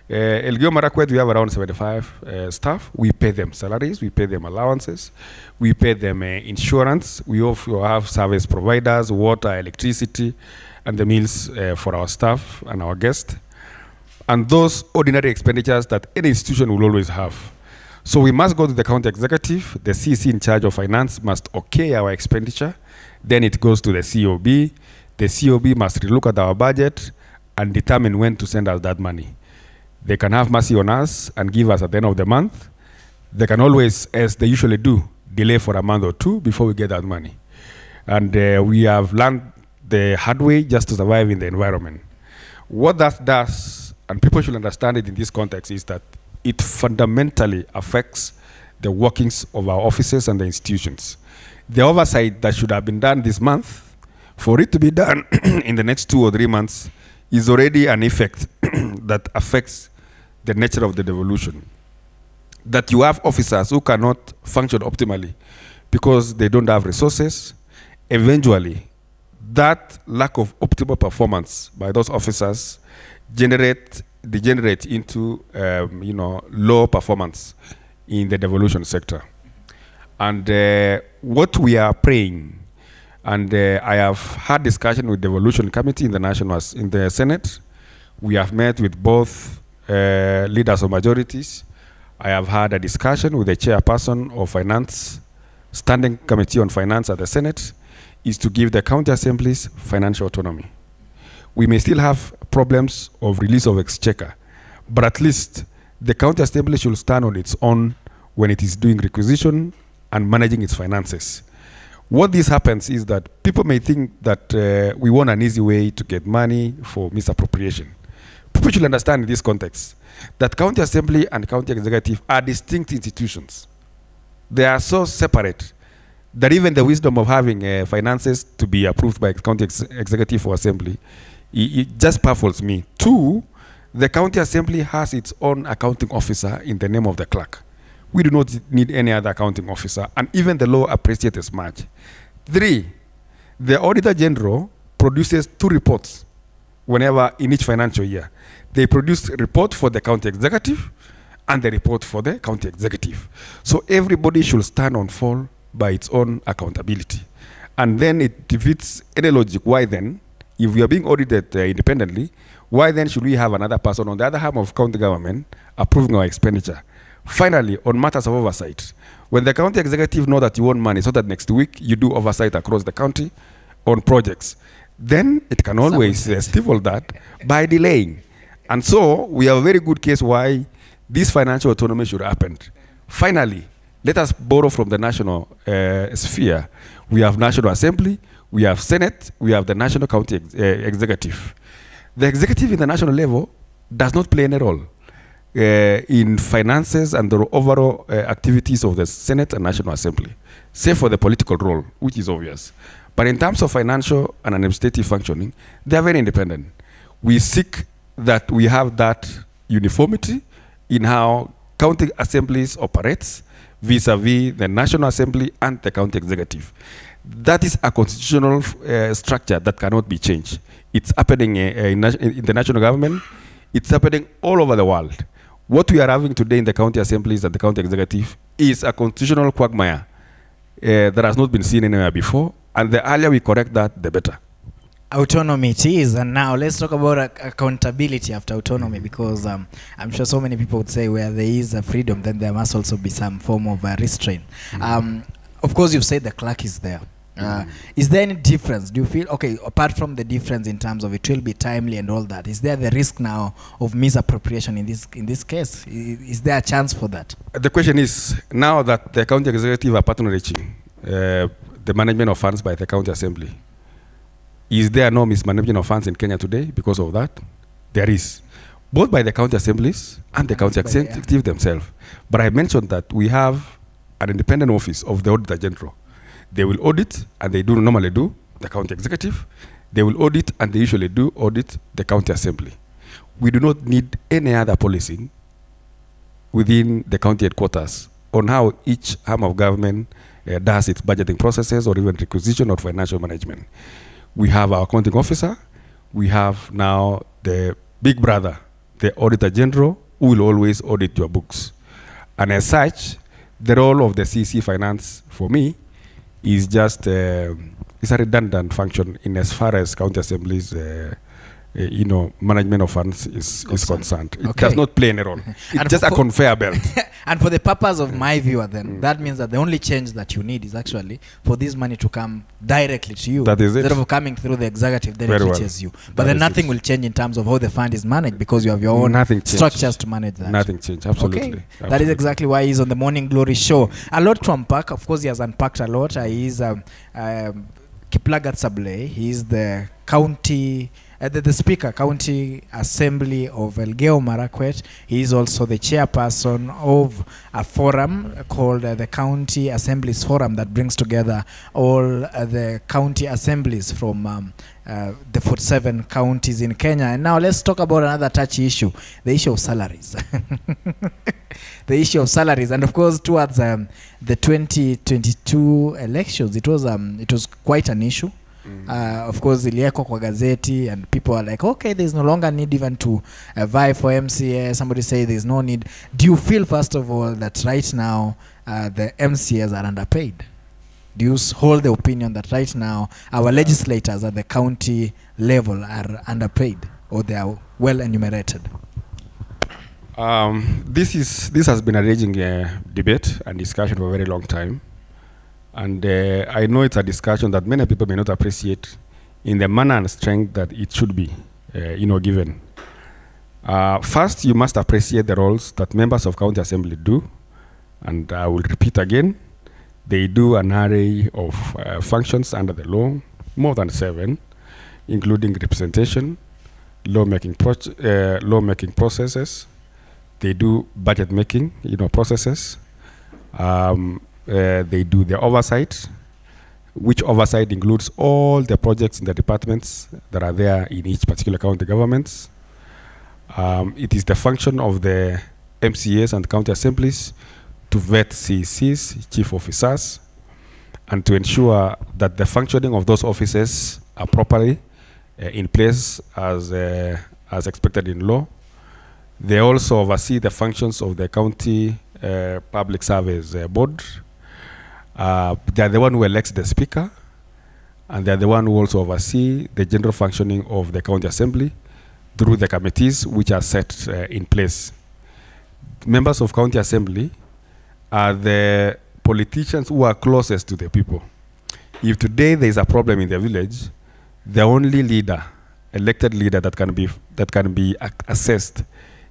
Elgeyo Marakwet, we have around 75 staff. We pay them salaries, we pay them allowances, we pay them insurance. We also have service providers, water, electricity, and the meals for our staff and our guests. And those ordinary expenditures that any institution will always have. So we must go to the county executive. The CEC in charge of finance must okay our expenditure. Then it goes to the COB. The COB must relook at our budget and determine when to send us that money. They can have mercy on us and give us at the end of the month. They can always, as they usually do, delay for a month or two before we get that money. And we have learned the hard way just to survive in the environment. What that does, and people should understand it in this context, is that it fundamentally affects the workings of our offices and the institutions. The oversight that should have been done this month, for it to be done in the next 2 or 3 months, is already an effect that affects the nature of the devolution. That you have officers who cannot function optimally because they don't have resources. Eventually, that lack of optimal performance by those officers degenerate into low performance in the devolution sector. And what we are praying, and I have had discussion with the devolution committee in the Senate. We have met with both leaders of majorities. I have had a discussion with the chairperson of finance, standing committee on finance at the Senate, is to give the county assemblies financial autonomy. We may still have problems of release of exchequer, but at least the county assembly should stand on its own when it is doing requisition and managing its finances. What this happens is that people may think that we want an easy way to get money for misappropriation. People should understand in this context that county assembly and county executive are distinct institutions. They are so separate that even the wisdom of having finances to be approved by county executive or assembly, it just baffles me. Two, the county assembly has its own accounting officer in the name of the clerk. We do not need any other accounting officer, and even the law appreciates as much. Three, the Auditor General produces 2 reports whenever in each financial year. They produce a report for the county executive and the report for the county executive. So everybody should stand or fall by its own accountability. And then it defeats any logic. Why then, if we are being audited independently, why then should we have another person on the other arm of county government approving our expenditure? Finally, on matters of oversight, when the county executive know that you want money, so that next week you do oversight across the county on projects, then it can always stifle that by delaying. And so we have a very good case why this financial autonomy should happen. Finally, let us borrow from the national sphere. We have National Assembly, we have Senate, we have the National County Executive. The executive in the national level does not play any role in finances and the overall activities of the Senate and National Assembly, save for the political role, which is obvious. But in terms of financial and administrative functioning, they are very independent. We seek that we have that uniformity in how county assemblies operates vis-a-vis the National Assembly and the county executive. That is a constitutional structure that cannot be changed. It's happening in the national government. It's happening all over the world. What we are having today in the county assemblies and the county executive is a constitutional quagmire that has not been seen anywhere before. And the earlier we correct that, the better. Autonomy it is. And now let's talk about accountability after autonomy, because I'm sure so many people would say where there is a freedom, then there must also be some form of restraint. Of course, you've said the clerk is there. Is there any difference? Do you feel, okay, apart from the difference in terms of it will be timely and all that, is there the risk now of misappropriation in this case? Is there a chance for that? The question is, now that the county executive are patronaging the management of funds by the county assembly, is there no mismanagement of funds in Kenya today because of that? There is, both by the county assemblies and the county executive themselves. But I mentioned that we have an independent office of the Auditor General. They will audit, and they do normally do, the county executive. They will audit, and they usually do audit the county assembly. We do not need any other policing within the county headquarters on how each arm of government does its budgeting processes or even requisition or financial management. We have our accounting officer. We have now the big brother, the Auditor General, who will always audit your books. And as such, the role of the CC Finance, for me, is just it's a redundant function in as far as county assemblies management of funds is concerned. It does not play any role. It's just a conveyor belt. And for the purpose of my viewer then, that means that the only change that you need is actually for this money to come directly to you. That is it. Instead of coming through the executive, then it reaches you. But then nothing will change in terms of how the fund is managed, because you have your own structures to manage that. Nothing changed, absolutely. Okay. That is exactly why he's on the Morning Glory show. A lot to unpack. Of course, he has unpacked a lot. He is Kiplagat Sabulei. He is the county... the Speaker, County Assembly of Elgeyo Marakwet. He is also the chairperson of a forum called the County Assemblies Forum that brings together all the county assemblies from the 47 counties in Kenya. And now let's talk about another touchy issue, the issue of salaries. The issue of salaries. And of course, towards the 2022 elections, it was quite an issue. Of course, ilieko kwa gazeti, and people are like, okay, there's no longer need even to vie for MCA. Somebody say there's no need. Do you feel, first of all, that right now the MCAs are underpaid? Do you hold the opinion that right now our legislators at the county level are underpaid, or they are well enumerated? This has been a raging debate and discussion for a very long time. And I know it's a discussion that many people may not appreciate in the manner and strength that it should be, given. First, you must appreciate the roles that members of county assembly do. And I will repeat again, they do an array of functions under the law, more than 7, including representation, lawmaking processes. They do budget making, processes. They do the oversight, which oversight includes all the projects in the departments that are there in each particular county governments. It is the function of the MCAs and county assemblies to vet CECs, chief officers, and to ensure that the functioning of those offices are properly in place as expected in law. They also oversee the functions of the county public service board. They are the one who elects the speaker, and they are the one who also oversee the general functioning of the county assembly through the committees which are set in place. Members of county assembly are the politicians who are closest to the people. If today there is a problem in the village, the only leader, elected leader that can be assessed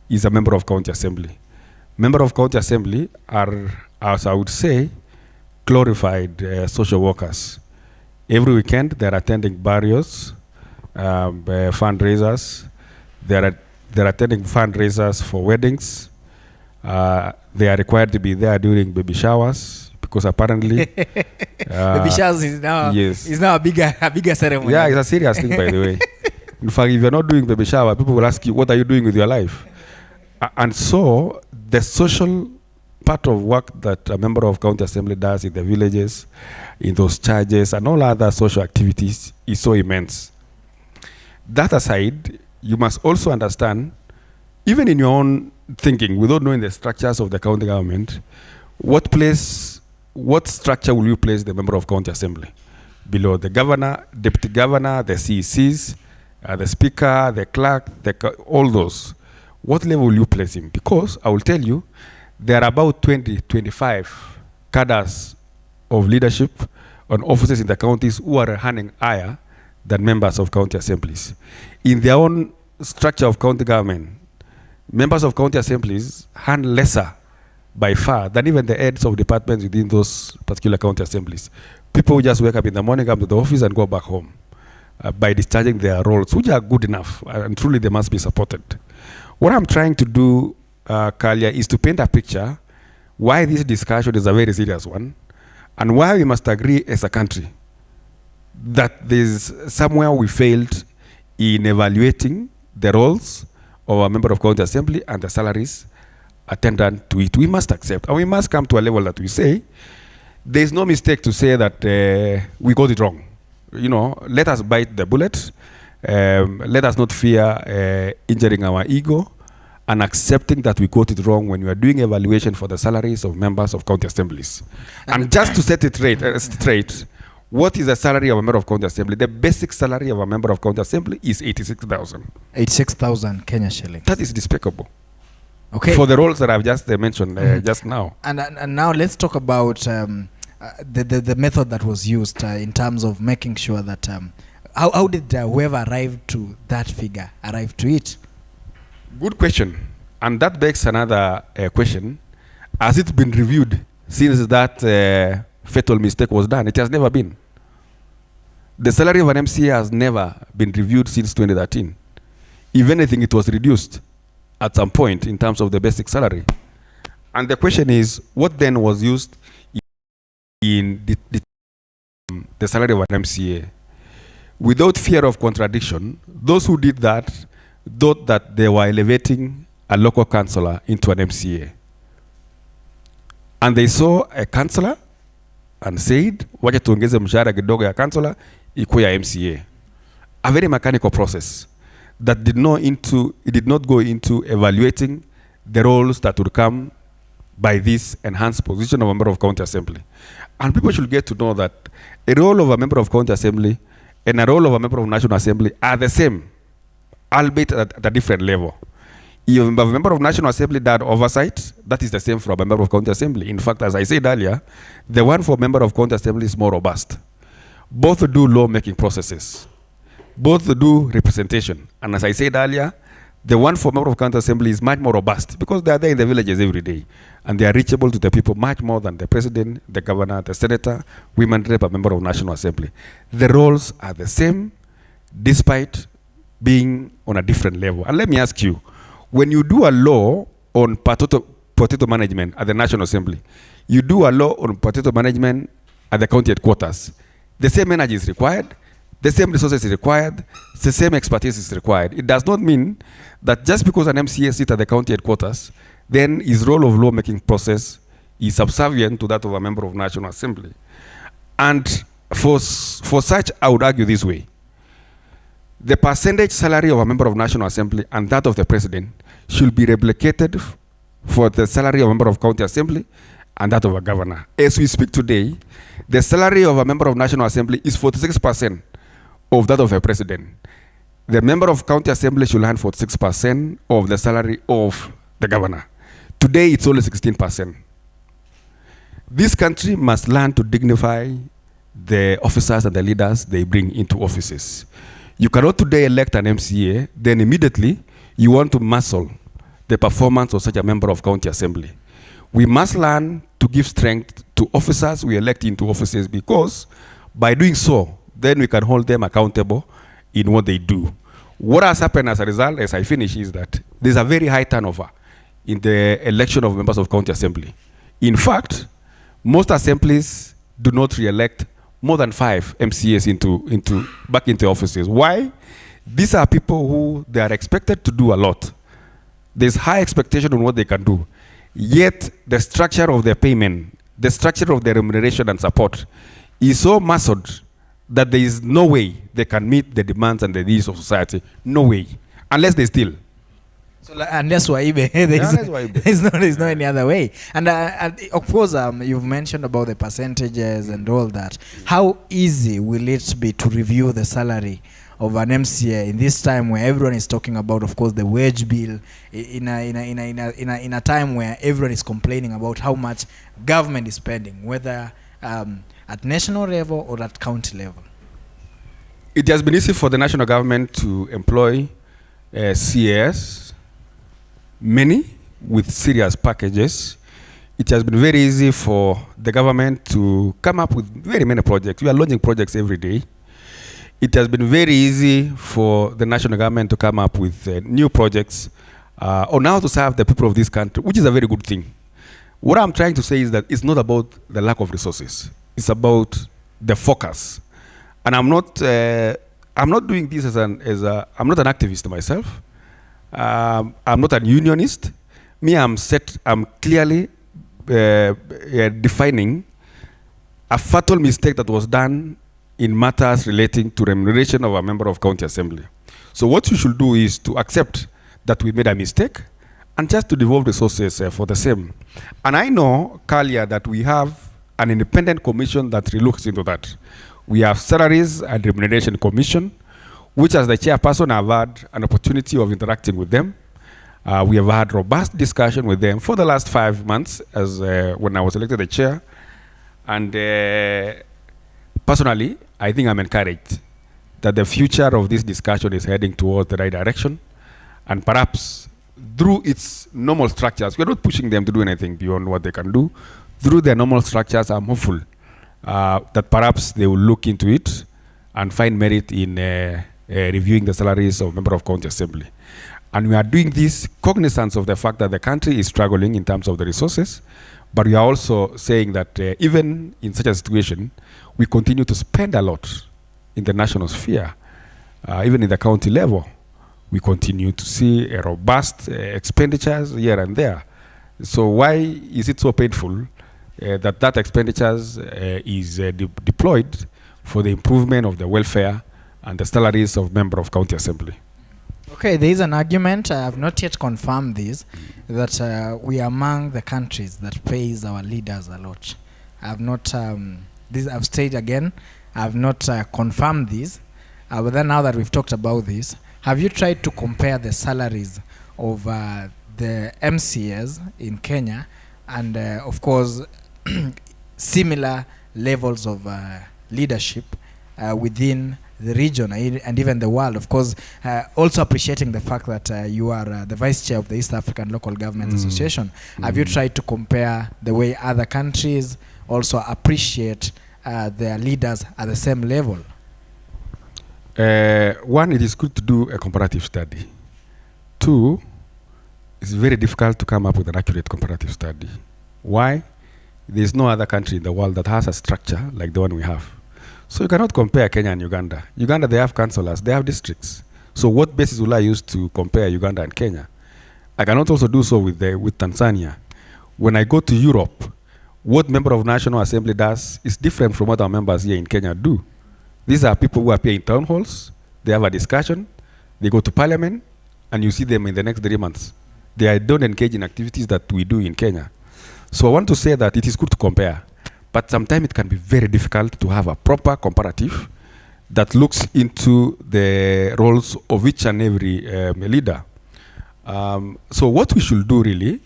is a member of county assembly. Member of county assembly are, as I would say, glorified social workers. Every weekend they're attending barrios, fundraisers. They're attending fundraisers for weddings. They are required to be there during baby showers because apparently baby showers is now a bigger ceremony. Yeah, it's a serious thing, by the way. In fact, if you're not doing baby shower, people will ask you, what are you doing with your life? And so the social part of work that a member of county assembly does in the villages, in those charges, and all other social activities is so immense. That aside, you must also understand, even in your own thinking, without knowing the structures of the county government, what structure will you place the member of county assembly? Below the governor, deputy governor, the CECs, the speaker, the clerk, all those. What level will you place him? Because I will tell you, there are about 25 cadres of leadership on offices in the counties who are earning higher than members of county assemblies. In their own structure of county government, members of county assemblies earn lesser by far than even the heads of departments within those particular county assemblies. People who just wake up in the morning, come to the office and go back home by discharging their roles, which are good enough, and truly they must be supported. What I'm trying to do, Kalia, is to paint a picture why this discussion is a very serious one, and why we must agree as a country that there's somewhere we failed in evaluating the roles of a member of county assembly and the salaries attendant to it. We must accept, and we must come to a level that we say, there's no mistake to say that we got it wrong. You know, let us bite the bullet. Let us not fear injuring our ego, and accepting that we got it wrong when we are doing evaluation for the salaries of members of county assemblies. And just to set it straight, what is the salary of a member of county assembly? The basic salary of a member of county assembly is 86,000. 86,000 Kenya shillings. That is despicable. Okay. For the roles that I've just mentioned just now. And now let's talk about the method that was used in terms of making sure that how did whoever arrived to that figure arrive to it? Good question. And that begs another question. Has it been reviewed since that fatal mistake was done? It has never been. The salary of an MCA has never been reviewed since 2013. If anything, it was reduced at some point in terms of the basic salary. And the question is, what then was used in the salary of an MCA? Without fear of contradiction, those who did that thought that they were elevating a local councillor into an MCA. And they saw a councillor and said, wacha tuongeze mshahara kidogo ya councillor ikuwe ya MCA. A very mechanical process that did not go into evaluating the roles that would come by this enhanced position of a member of county assembly. And people should get to know that a role of a member of county assembly and a role of a member of national assembly are the same, albeit at a different level. If a member of national assembly does oversight, that is the same for a member of county assembly. In fact, as I said earlier, the one for a member of county assembly is more robust. Both do law-making processes. Both do representation. And as I said earlier, the one for member of county assembly is much more robust because they are there in the villages every day. And they are reachable to the people much more than the president, the governor, the senator, women rep, a member of national assembly. The roles are the same despite being on a different level. And let me ask you, when you do a law on potato management at the National Assembly, you do a law on potato management at the county headquarters, the same energy is required, the same resources is required, the same expertise is required. It does not mean that just because an MCA sits at the county headquarters, then his role of lawmaking process is subservient to that of a member of National Assembly. And for such, I would argue this way. The percentage salary of a member of National Assembly and that of the president should be replicated for the salary of a member of County Assembly and that of a governor. As we speak today, the salary of a member of National Assembly is 46% of that of a president. The member of County Assembly should earn 46% of the salary of the governor. Today, it's only 16%. This country must learn to dignify the officers and the leaders they bring into offices. You cannot today elect an MCA, then immediately you want to muscle the performance of such a member of County Assembly. We must learn to give strength to officers we elect into offices, because by doing so, then we can hold them accountable in what they do. What has happened as a result, as I finish, is that there's a very high turnover in the election of members of County Assembly. In fact, most assemblies do not re-elect more than 5 MCAs back into offices. Why? These are people who they are expected to do a lot. There's high expectation on what they can do. Yet the structure of their payment, the structure of their remuneration and support is so muscled that there is no way they can meet the demands and the needs of society. No way. Unless they steal. So unless Waibe, there's no any other way. And of course, you've mentioned about the percentages and all that. How easy will it be to review the salary of an MCA in this time where everyone is talking about, of course, the wage bill, in a time where everyone is complaining about how much government is spending, whether at national level or at county level? It has been easy for the national government to employ CAS, many with serious packages. It has been very easy for the government to come up with very many projects. We are launching projects every day. It has been very easy for the national government to come up with new projects on how to serve the people of this country, which is a very good thing. What I'm trying to say is that it's not about the lack of resources. It's about the focus. And I'm not doing this I'm not an activist myself. I'm not a unionist. I'm clearly defining a fatal mistake that was done in matters relating to remuneration of a member of County Assembly. So what you should do is to accept that we made a mistake and just to devolve resources for the same. And I know, Kalia, that we have an independent commission that relooks into that. We have Salaries and Remuneration Commission, which as the chairperson I've had an opportunity of interacting with them. We have had robust discussion with them for the last 5 months as when I was elected the chair. And personally, I think I'm encouraged that the future of this discussion is heading towards the right direction. And perhaps through its normal structures, we're not pushing them to do anything beyond what they can do. Through their normal structures, I'm hopeful that perhaps they will look into it and find merit in reviewing the salaries of members of County Assembly. And we are doing this cognizance of the fact that the country is struggling in terms of the resources, but we are also saying that even in such a situation, we continue to spend a lot in the national sphere, even in the county level. We continue to see a robust expenditures here and there. So why is it so painful that expenditures is deployed for the improvement of the welfare and the salaries of members of County Assembly? Okay, there is an argument, I have not yet confirmed this, that we are among the countries that pays our leaders a lot. I have not, I've stated again, I have not confirmed this, but then now that we've talked about this, have you tried to compare the salaries of the MCAs in Kenya and, of course, similar levels of leadership within the region and even the world? Of course, also appreciating the fact that you are the vice chair of the East African Local Government Association. Have you tried to compare the way other countries also appreciate their leaders at the same level? One, it is good to do a comparative study. Two, it's very difficult to come up with an accurate comparative study. Why? There is no other country in the world that has a structure like the one we have. So you cannot compare Kenya and Uganda. Uganda, they have councillors, they have districts. So what basis will I use to compare Uganda and Kenya? I cannot also do so with Tanzania. When I go to Europe, what member of National Assembly does is different from what our members here in Kenya do. These are people who appear in town halls, they have a discussion, they go to parliament, and you see them in the next 3 months. They don't engage in activities that we do in Kenya. So I want to say that it is good to compare, but sometimes it can be very difficult to have a proper comparative that looks into the roles of each and every leader. So what we should do really,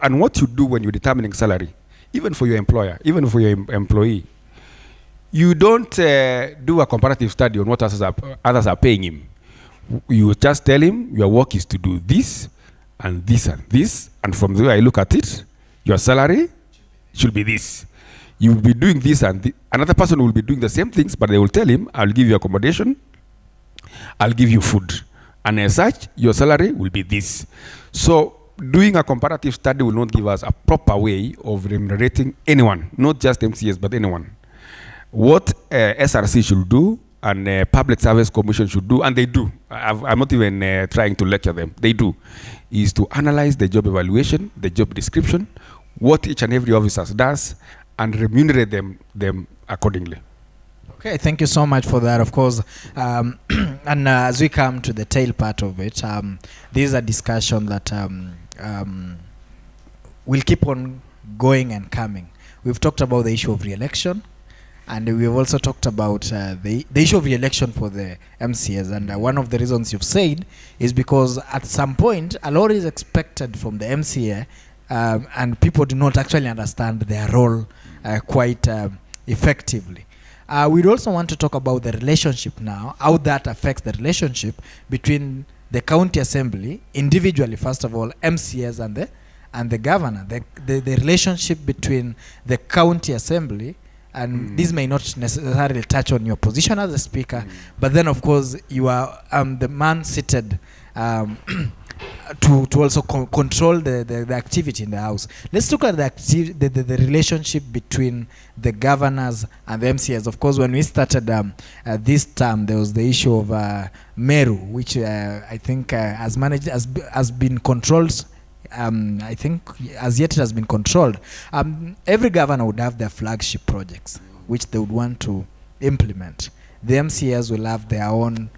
and what you do when you're determining salary, even for your employer, even for your employee, you don't do a comparative study on what others are paying him. You just tell him your work is to do this and this and this, and from the way I look at it, your salary should be this. You will be doing this, and another person will be doing the same things, but they will tell him, I'll give you accommodation, I'll give you food, and as such, your salary will be this. So doing a comparative study will not give us a proper way of remunerating anyone, not just MCAs, but anyone. What SRC should do and Public Service Commission should do, and they do, I'm not even trying to lecture them, they do, is to analyze the job evaluation, the job description, what each and every officer does, and remunerate them accordingly. Okay, thank you so much for that, of course. And as we come to the tail part of it, this is a discussion that will keep on going and coming. We've talked about the issue of re-election, and we've also talked about the issue of re-election for the MCAs. And one of the reasons you've said is because at some point, a lot is expected from the MCA, and people do not actually understand their role quite effectively. We'd also want to talk about the relationship now, how that affects the relationship between the county assembly, individually, first of all, MCAs and the governor, the relationship between the county assembly, and this may not necessarily touch on your position as a speaker, but then of course you are the man seated to also control the activity in the house. Let's look at the relationship between the governors and the MCAs. Of course, when we started this term, there was the issue of Meru, which I think has been controlled. I think as yet it has been controlled. Every governor would have their flagship projects, which they would want to implement. The MCAs will have their own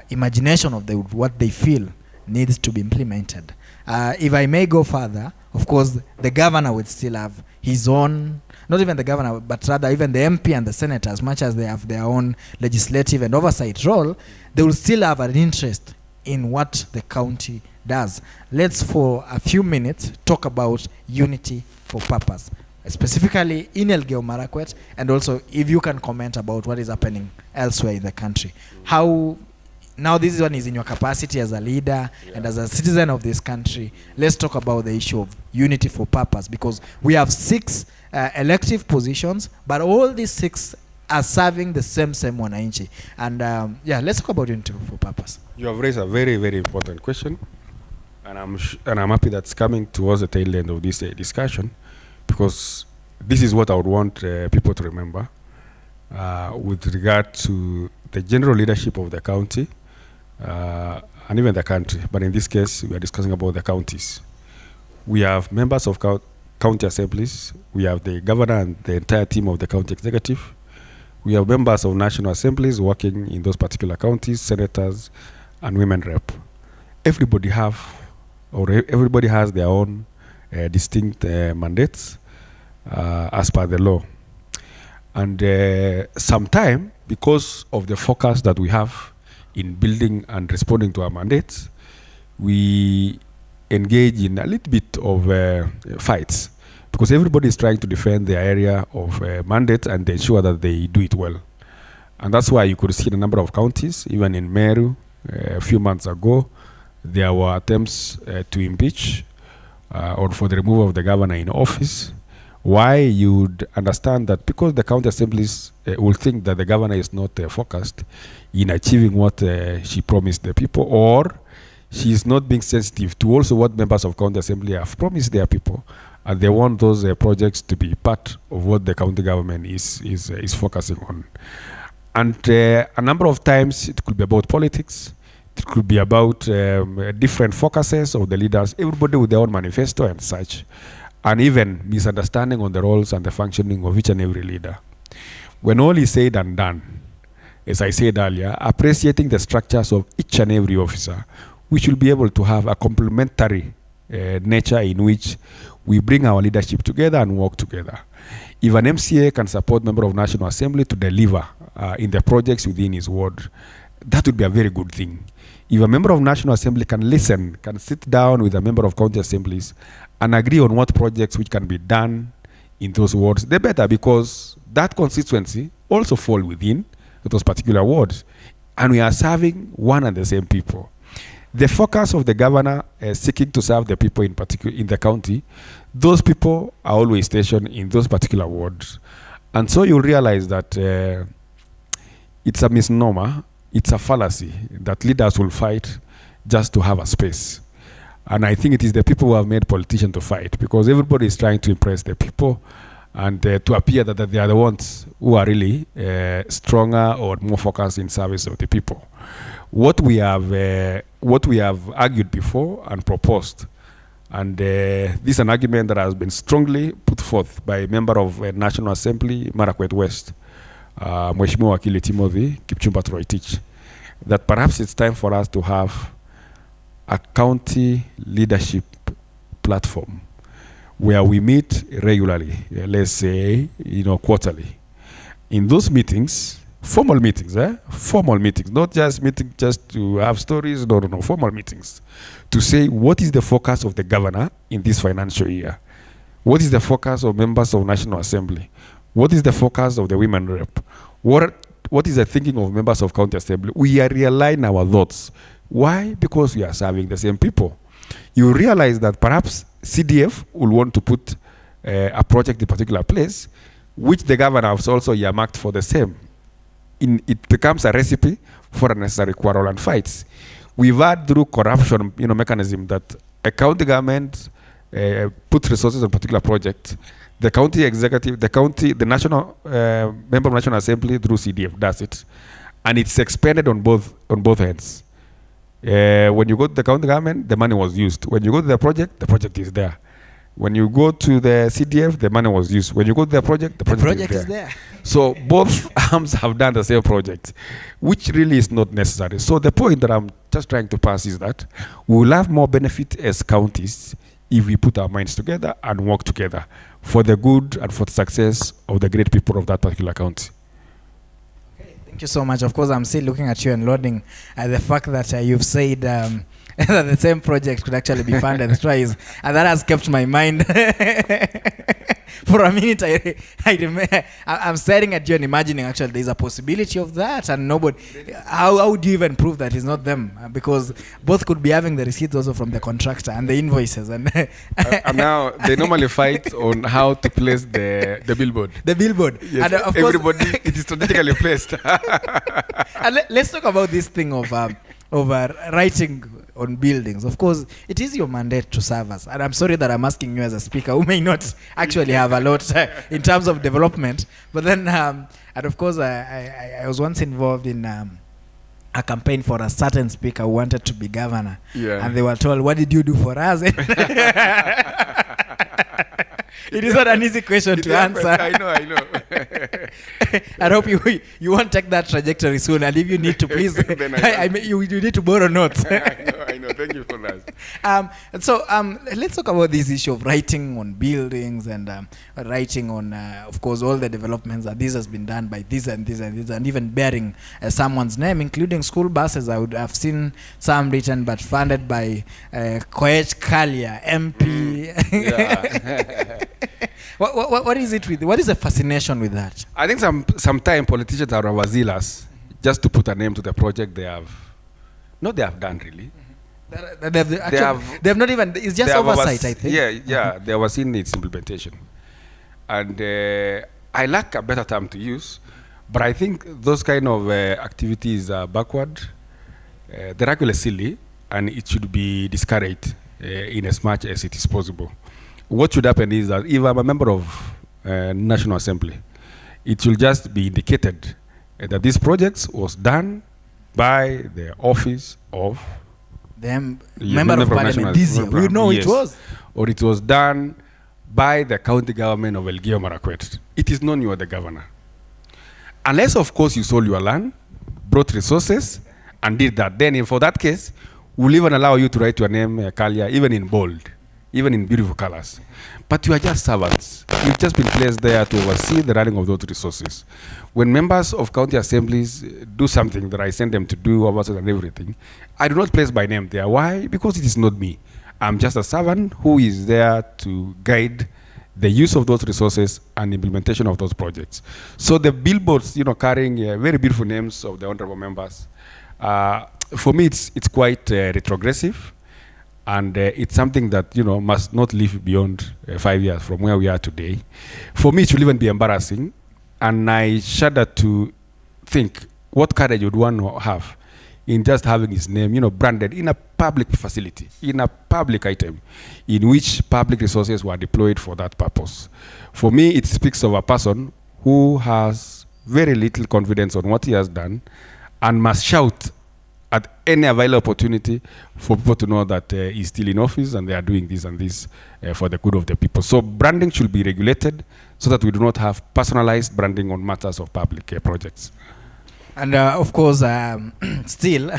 imagination of what they feel needs to be implemented. If I may go further, of course, the governor would still have his own, not even the governor, but rather even the MP and the senator, as much as they have their own legislative and oversight role, they will still have an interest in what the county does. Let's, for a few minutes, talk about unity for purpose, specifically in Elgeyo Marakwet, and also if you can comment about what is happening elsewhere in the country. How, now this one is in your capacity as a leader and as a citizen of this country, let's talk about the issue of unity for purpose, because we have 6 elective positions, but all these 6 are serving the same wananchi. And let's talk about unity for purpose. You have raised a very, very important question, and I'm happy that's coming towards the tail end of this discussion, because this is what I would want people to remember with regard to the general leadership of the county and even the country. But in this case, we are discussing about the counties. We have members of county assemblies. We have the governor and the entire team of the county executive. We have members of national assemblies working in those particular counties, senators, and women rep. Everybody has their own distinct mandates as per the law. And sometime, because of the focus that we have in building and responding to our mandates, we engage in a little bit of fights, because everybody is trying to defend their area of mandate and ensure that they do it well. And that's why you could see in a number of counties, even in Meru, a few months ago, there were attempts to impeach or for the removal of the governor in office. Why? You would understand that because the county assemblies will think that the governor is not focused in achieving what she promised the people, or she is not being sensitive to also what members of county assembly have promised their people, and they want those projects to be part of what the county government is focusing on. And a number of times it could be about politics, it could be about different focuses of the leaders, everybody with their own manifesto and such, and even misunderstanding on the roles and the functioning of each and every leader. When all is said and done, as I said earlier, appreciating the structures of each and every officer, we should be able to have a complementary nature in which we bring our leadership together and work together. If an MCA can support member of National Assembly to deliver in the projects within his ward, that would be a very good thing. If a member of National Assembly can listen, can sit down with a member of county assemblies and agree on what projects which can be done in those wards, the better, because that constituency also fall within those particular wards, and we are serving one and the same people. The focus of the governor seeking to serve the people in particular in the county, those people are always stationed in those particular wards. And so you'll realize that it's a misnomer, it's a fallacy that leaders will fight just to have a space. And I think it is the people who have made politicians to fight, because everybody is trying to impress the people and to appear that they are the ones who are really stronger or more focused in service of the people. What we have argued before and proposed, and this is an argument that has been strongly put forth by a member of National Assembly, Marakwet West, Mheshimiwa Wakili Timothy Kipchumba Troitich, that perhaps it's time for us to have a county leadership platform where we meet regularly, let's say, quarterly. In those meetings, formal meetings, not just meetings just to have stories, no, formal meetings, to say what is the focus of the governor in this financial year, what is the focus of members of National Assembly, what is the focus of the women rep, what is the thinking of members of County Assembly. We are realigning our thoughts. Why? Because we are serving the same people. You realize that perhaps CDF will want to put a project in a particular place, which the governor has also earmarked for the same. It becomes a recipe for unnecessary quarrel and fights. We've had through corruption, mechanism that a county government puts resources on a particular project. The county executive, the national member of National Assembly through CDF does it, and it's expended on both ends. When you go to the county government, the money was used. When you go to the project is there. When you go to the CDF, the money was used. When you go to the project is there. So both arms have done the same project, which really is not necessary. So the point that I'm just trying to pass is that we will have more benefit as counties if we put our minds together and work together for the good and for the success of the great people of that particular county. Thank you so much. Of course, I'm still looking at you and nodding at the fact that you've said that the same project could actually be funded twice, and that has kept my mind. For a minute, I'm staring at you and imagining actually there's a possibility of that, and nobody. How would you even prove that it's not them? Because both could be having the receipts also from the contractor and the invoices, and now they normally fight on how to place the billboard. The billboard. Yes, and of everybody it is strategically placed. And let's talk about this thing of writing on buildings. Of course, it is your mandate to serve us. And I'm sorry that I'm asking you as a speaker who may not actually have a lot in terms of development. But then, and of course, I was once involved in a campaign for a certain speaker who wanted to be governor. Yeah. And they were told, what did you do for us? It is not an easy question to answer. I know. I hope you won't take that trajectory soon. And if you need to, please, you need to borrow notes. I know. Thank you for that. Let's talk about this issue of writing on buildings and writing on, of course, all the developments that this has been done by this and this and this, and even bearing someone's name, including school buses. I would have seen some written but funded by Koech Kalia, MP. Yeah. What is it with? What is the fascination with that? I think sometimes politicians are overzealous just to put a name to the project they have. No, they have done really. They have not even. It's just oversight, I think. Yeah. They have overseen its implementation, and I lack a better term to use, but I think those kind of activities are backward. They're actually silly, and it should be discouraged in as much as it is possible. what should happen is that if I'm a member of National Assembly, it should just be indicated that this project was done by the office of the member of parliament this year. We know yes. it was. Or it was done by the county government of Elgeyo Marakwet. It is known you are the governor. Unless, of course, you sold your land, brought resources, and did that. Then, for that case, we'll even allow you to write your name, Kalia, even in bold, even in beautiful colors. But you are just servants. You've just been placed there to oversee the running of those resources. When members of county assemblies do something that I send them to do, oversight and everything, I do not place my name there. Why? Because it is not me. I'm just a servant who is there to guide the use of those resources and implementation of those projects. So the billboards, carrying very beautiful names of the honorable members, for me, it's quite retrogressive. And it's something that, must not live beyond 5 years from where we are today. For me, it will even be embarrassing. And I shudder to think what courage would one have in just having his name, branded in a public facility, in a public item, in which public resources were deployed for that purpose. For me, it speaks of a person who has very little confidence on what he has done and must shout at any available opportunity for people to know that he's still in office and they are doing this and this for the good of the people. So branding should be regulated so that we do not have personalized branding on matters of public projects. And of course, still,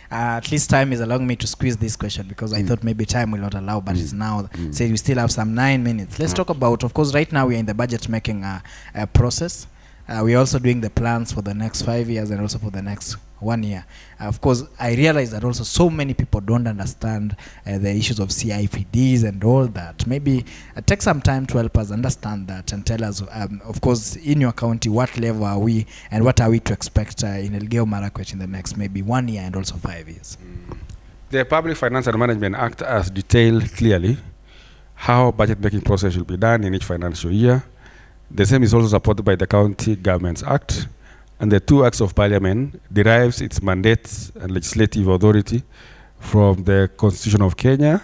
at least time is allowing me to squeeze this question because I thought maybe time will not allow, but it's now saying we still have some 9 minutes. Let's talk about, of course, right now we are in the budget making process. We're also doing the plans for the next 5 years and also for the next 1 year. Of course, I realize that also so many people don't understand the issues of CIPDs and all that. Maybe take some time to help us understand that and tell us, of course, in your county, what level are we and what are we to expect in Elgeyo Marakwet in the next maybe 1 year and also 5 years. The Public Finance and Management Act has detailed clearly how budget making process should be done in each financial year. The same is also supported by the County Governments Act, and the two acts of Parliament derives its mandates and legislative authority from the Constitution of Kenya.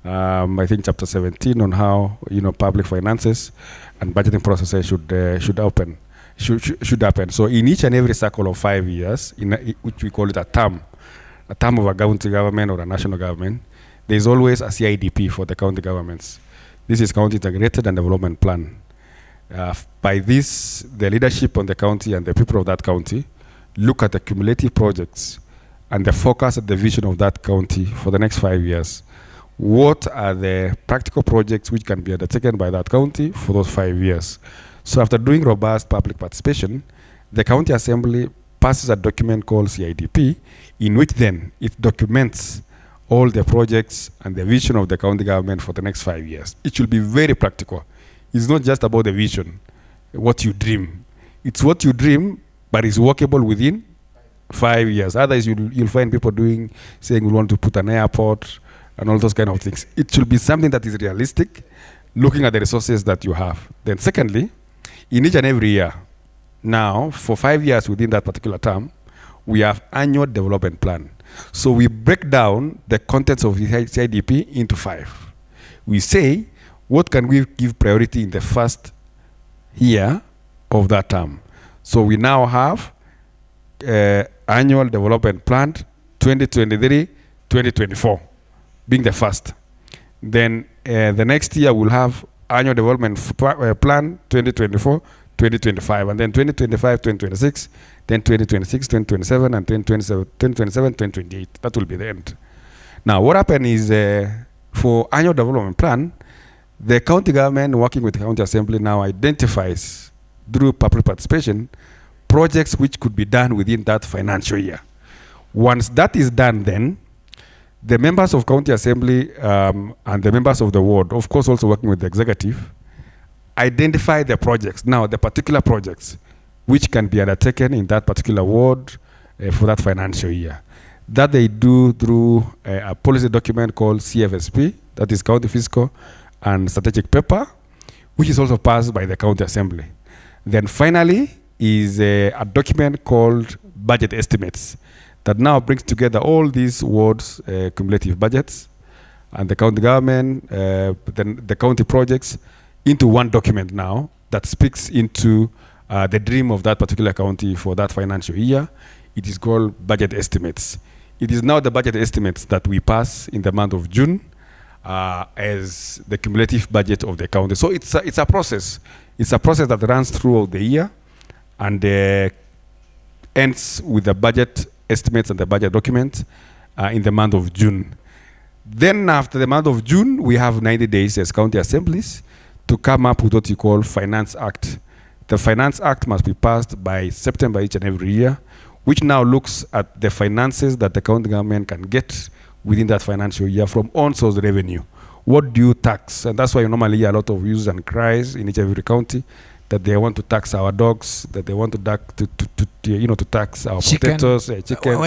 I think Chapter 17 on how public finances and budgeting processes should happen. So in each and every cycle of 5 years, which we call it a term of a county government or a national government, there is always a CIDP for the county governments. This is County Integrated and Development Plan. By this, the leadership on the county and the people of that county look at the cumulative projects and the focus and the vision of that county for the next 5 years. What are the practical projects which can be undertaken by that county for those 5 years? So after doing robust public participation, the County Assembly passes a document called CIDP, in which then it documents all the projects and the vision of the county government for the next 5 years. It should be very practical. It's not just about the vision, what you dream. It's what you dream, but it's workable within 5 years. Otherwise, you'll find people saying we want to put an airport and all those kind of things. It should be something that is realistic, looking at the resources that you have. Then secondly, in each and every year, now, for 5 years within that particular term, we have annual development plan. So we break down the contents of the CIDP into 5. We say, what can we give priority in the first year of that term? So we now have annual development plan 2023-2024 being the first. Then the next year we'll have annual development plan 2024-2025, and then 2025-2026, then 2026-2027, and 2027-2028. That will be the end. Now, what happened is for annual development plan, the county government working with the county assembly now identifies through public participation projects which could be done within that financial year. Once that is done, then the members of county assembly and the members of the ward, of course also working with the executive, identify the projects, now the particular projects which can be undertaken in that particular ward for that financial year. That they do through a policy document called CFSP, that is County Fiscal and Strategic Paper, which is also passed by the county assembly. Then finally is a document called Budget Estimates that now brings together all these wards' cumulative budgets and the county government, then the county projects into one document now that speaks into the dream of that particular county for that financial year. It is called budget estimates. It is now the budget estimates that we pass in the month of June as the cumulative budget of the county. So it's a process. It's a process that runs throughout the year and ends with the budget estimates and the budget document in the month of June. Then after the month of June, we have 90 days as county assemblies to come up with what you call Finance Act. The Finance Act must be passed by September each and every year, which now looks at the finances that the county government can get within that financial year from on-source revenue. What do you tax? And that's why you normally hear a lot of views and cries in each and every county that they want to tax our dogs, that they want to tax our chicken. potatoes, chickens,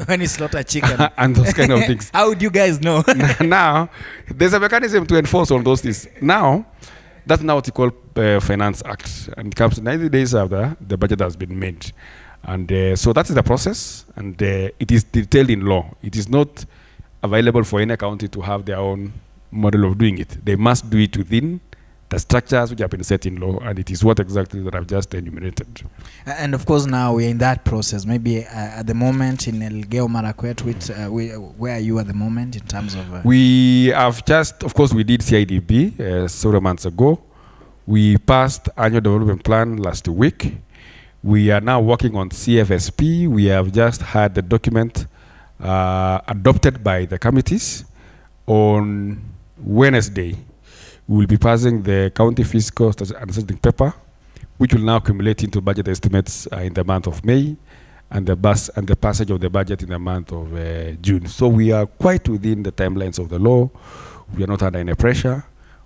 when you slaughter chicken. and those kind of things. How do you guys know? Now, there's a mechanism to enforce all those things. Now, that's now what you call Finance Act. And it comes 90 days after the budget has been made. And so that is the process, and it is detailed in law. It is not available for any county to have their own model of doing it. They must do it within the structures which have been set in law, and it is what exactly that I've just enumerated. And of course now we're in that process. Maybe at the moment in Elgeyo Marakwet, where are you at the moment in terms of... We have just, of course we did CIDB several months ago. We passed annual development plan last week. We are now working on CFSP. We have just had the document adopted by the committees. On Wednesday, we will be passing the county fiscal assessing paper, which will now accumulate into budget estimates in the month of May, and the passage of the budget in the month of June. So we are quite within the timelines of the law. We are not under any pressure.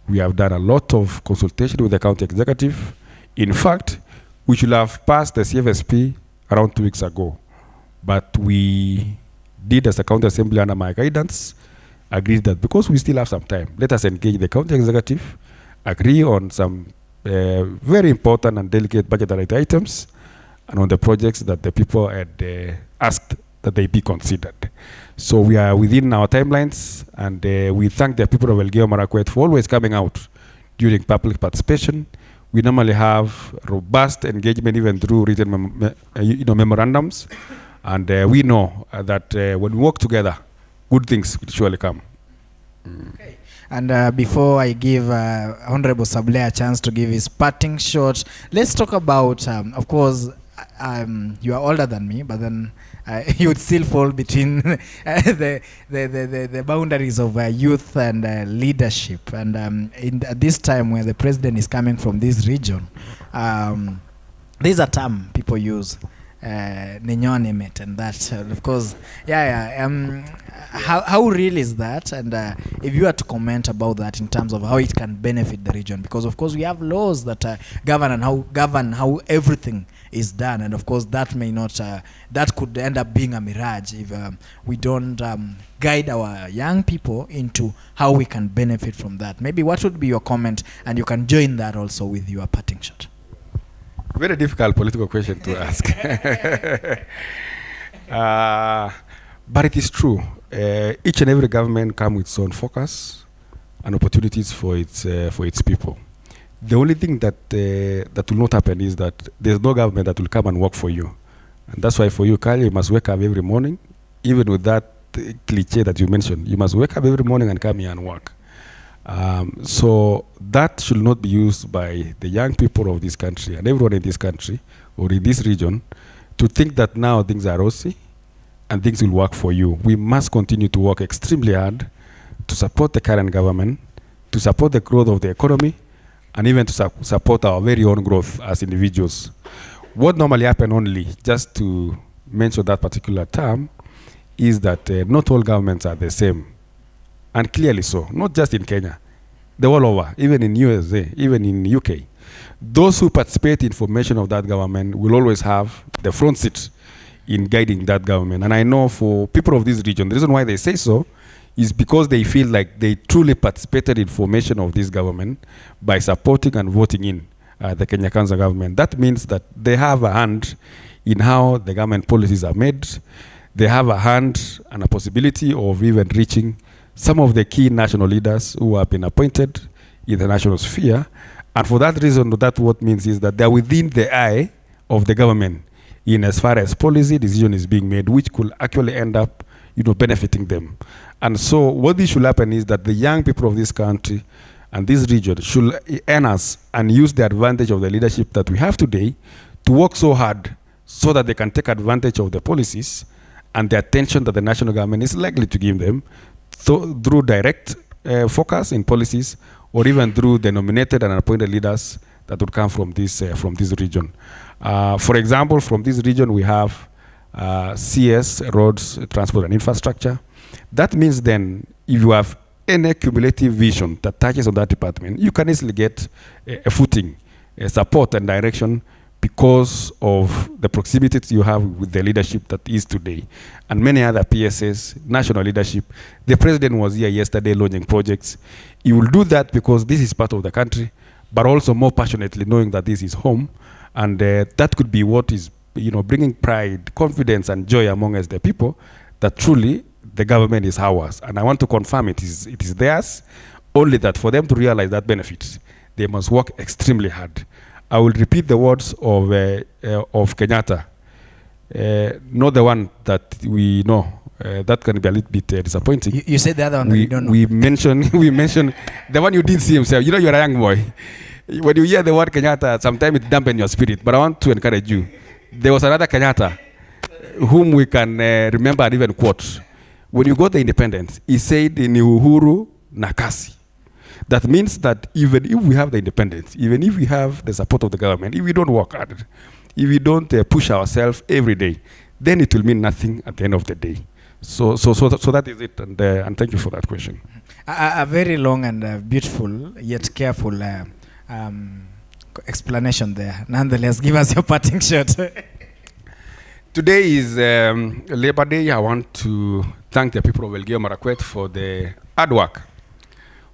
We have done a lot of consultation with the county executive. In fact, we should have passed the CFSP around 2 weeks ago, but we did, as a county assembly under my guidance, agreed that because we still have some time, let us engage the county executive, agree on some very important and delicate budgetary items, and on the projects that the people had asked that they be considered. So we are within our timelines, and we thank the people of Elgeyo Marakwet for always coming out during public participation. We normally have robust engagement even through written memorandums, and we know that when we work together, good things will surely come. Okay. And before I give Honorable Sabulei a chance to give his parting shot, let's talk about, of course, you are older than me, but then you would still fall between the boundaries of youth and leadership. And at this time where the president is coming from this region, there's a term people use, Ninyonemet, and that, of course, how real is that? And if you are to comment about that in terms of how it can benefit the region, because of course we have laws that govern how everything is done, and of course that may not, that could end up being a mirage if we don't guide our young people into how we can benefit from that. Maybe what would be your comment, and you can join that also with your parting shot. Very difficult political question to ask. But it is true. Each and every government comes with its own focus and opportunities for its people. The only thing that will not happen is that there's no government that will come and work for you. And that's why for you, Kali, you must wake up every morning, even with that cliche that you mentioned. You must wake up every morning and come here and work. So that should not be used by the young people of this country and everyone in this country or in this region to think that now things are rosy and things will work for you. We must continue to work extremely hard to support the current government, to support the growth of the economy, and even to support our very own growth as individuals. What normally happens, only just to mention that particular term, is that not all governments are the same. And clearly so, not just in Kenya, the all over, even in USA, even in UK. Those who participate in formation of that government will always have the front seat in guiding that government. And I know for people of this region, the reason why they say so is because they feel like they truly participated in formation of this government by supporting and voting in the Kenya Kwanza government. That means that they have a hand in how the government policies are made. They have a hand and a possibility of even reaching some of the key national leaders who have been appointed in the national sphere. And for that reason, that what means is that they're within the eye of the government in as far as policy decision is being made, which could actually end up, benefiting them. And so what this should happen is that the young people of this country and this region should harness and use the advantage of the leadership that we have today to work so hard so that they can take advantage of the policies and the attention that the national government is likely to give them through direct focus in policies, or even through the nominated and appointed leaders that would come from this region. For example, from this region we have CS, roads, transport and infrastructure. That means then if you have any cumulative vision that touches on that department, you can easily get a footing, a support and direction because of the proximity you have with the leadership that is today. And many other PSS, national leadership. The president was here yesterday launching projects. He will do that because this is part of the country, but also more passionately knowing that this is home. And that could be what is bringing pride, confidence and joy among us, the people, that truly the government is ours. And I want to confirm it is theirs, only that for them to realize that benefit, they must work extremely hard. I will repeat the words of Kenyatta, not the one that we know. That can be a little bit disappointing. You said the other one that you don't know. We mentioned the one you didn't see himself. You're a young boy. When you hear the word Kenyatta, sometimes it dampens your spirit. But I want to encourage you. There was another Kenyatta whom we can remember and even quote. When you got the independence, he said, "Ni uhuru na kasi." That means that even if we have the independence, even if we have the support of the government, if we don't work hard, if we don't push ourselves every day, then it will mean nothing at the end of the day. So that is it, and thank you for that question. A very long and beautiful yet careful explanation there. Nonetheless, give us your parting shot. Today is Labor Day. I want to thank the people of Elgeyo Marakwet for the hard work.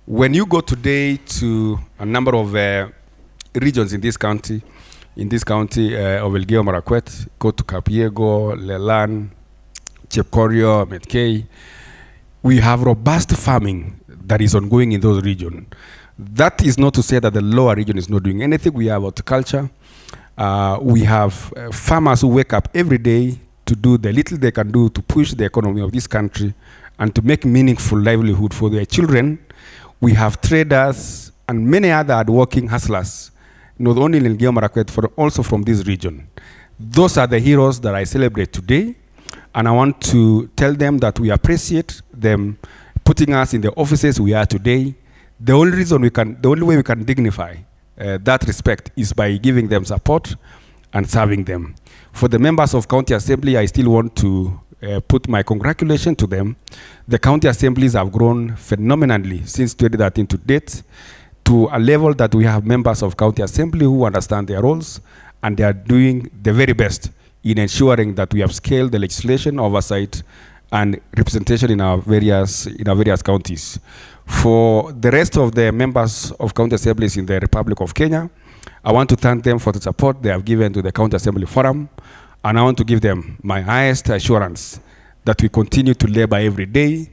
When you go today to a number of regions in this county of Elgeyo Marakwet, go to Kapiego, Lelan, Chepkorio, Metkei, we have robust farming that is ongoing in those regions. That is not to say that the lower region is not doing anything. We have horticulture. We have farmers who wake up every day to do the little they can do to push the economy of this country and to make meaningful livelihood for their children. We have traders and many other hardworking hustlers, not only in Elgeyo Marakwet, but also from this region. Those are the heroes that I celebrate today, and I want to tell them that we appreciate them putting us in the offices we are today. The only way we can dignify that respect is by giving them support and serving them. For the members of County Assembly, I still want to put my congratulations to them. The county assemblies have grown phenomenally since 2013 to date, to a level that we have members of County Assembly who understand their roles, and they are doing the very best in ensuring that we have scaled the legislation, oversight, and representation in our various counties. For the rest of the members of County Assemblies in the Republic of Kenya, I want to thank them for the support they have given to the County Assembly Forum. And I want to give them my highest assurance that we continue to labor every day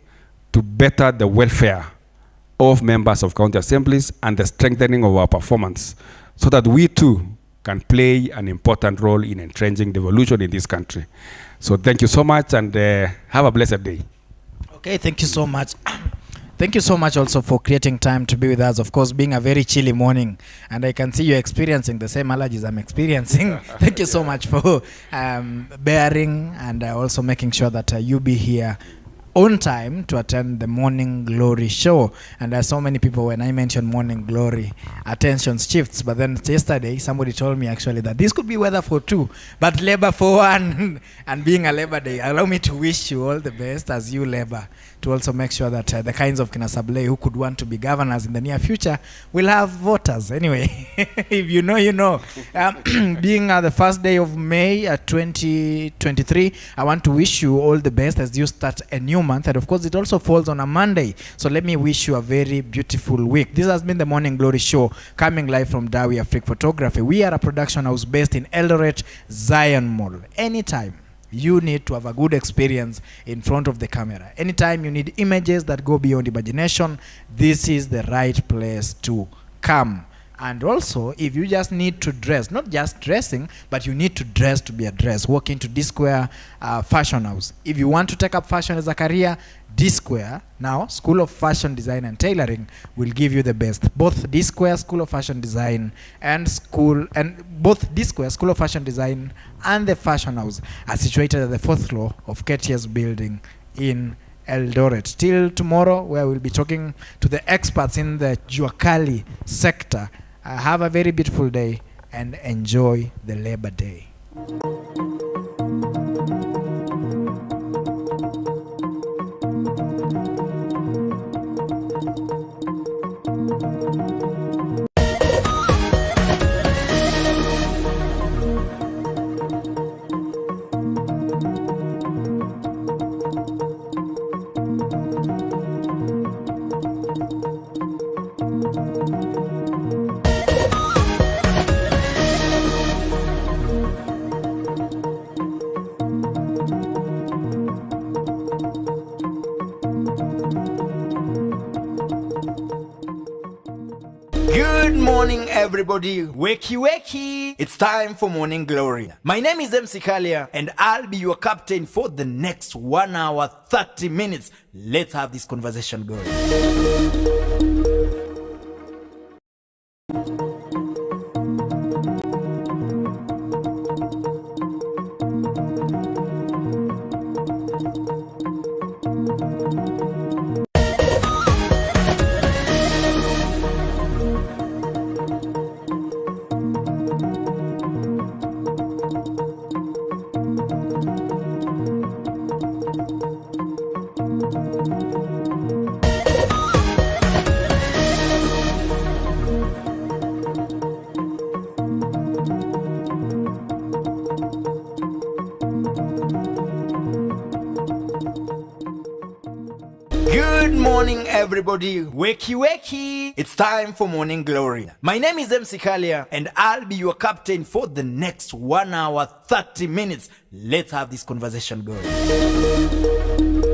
to better the welfare of members of county assemblies and the strengthening of our performance, so that we too can play an important role in entrenching devolution in this country. So thank you so much, and have a blessed day. Okay, thank you so much. Thank you so much also for creating time to be with us. Of course, being a very chilly morning, and I can see you're experiencing the same allergies I'm experiencing. Thank you so much for bearing and also making sure that you be here on time to attend the Morning Glory show. And there's so many people, when I mention Morning Glory, attention shifts. But then yesterday, somebody told me actually that this could be weather for two, but labor for one. And being a Labor Day, allow me to wish you all the best as you labor to also make sure that the kinds of Kiplagat Sabulei who could want to be governors in the near future will have voters. Anyway, if you know, you know. Being the first day of May 2023, I want to wish you all the best as you start a new month. And of course, it also falls on a Monday. So let me wish you a very beautiful week. This has been the Morning Glory show, coming live from Dawi Afrique Photography. We are a production house based in Eldoret, Zion Mall. Anytime you need to have a good experience in front of the camera. Anytime you need images that go beyond imagination, this is the right place to come. And also, if you just need to dress, not just dressing, but you need to dress to be addressed, walk into D-Square Fashion House. If you want to take up fashion as a career, D-Square, now School of Fashion Design and Tailoring, will give you the best. Both D-Square School of Fashion Design both D-Square School of Fashion Design and the Fashion House are situated at the 4th floor of KTS building in Eldoret. Till tomorrow, where we'll be talking to the experts in the Juakali sector. Have a very beautiful day and enjoy the Labor Day. Good morning, everybody. Wakey, wakey. It's time for Morning Glory. My name is MC Kalia, and I'll be your captain for the next 1 hour, 30 minutes. Let's have this conversation going. Good morning, everybody. Wakey, wakey. It's time for Morning Glory. My name is MC Kalia, and I'll be your captain for the next 1 hour, 30 minutes. Let's have this conversation going.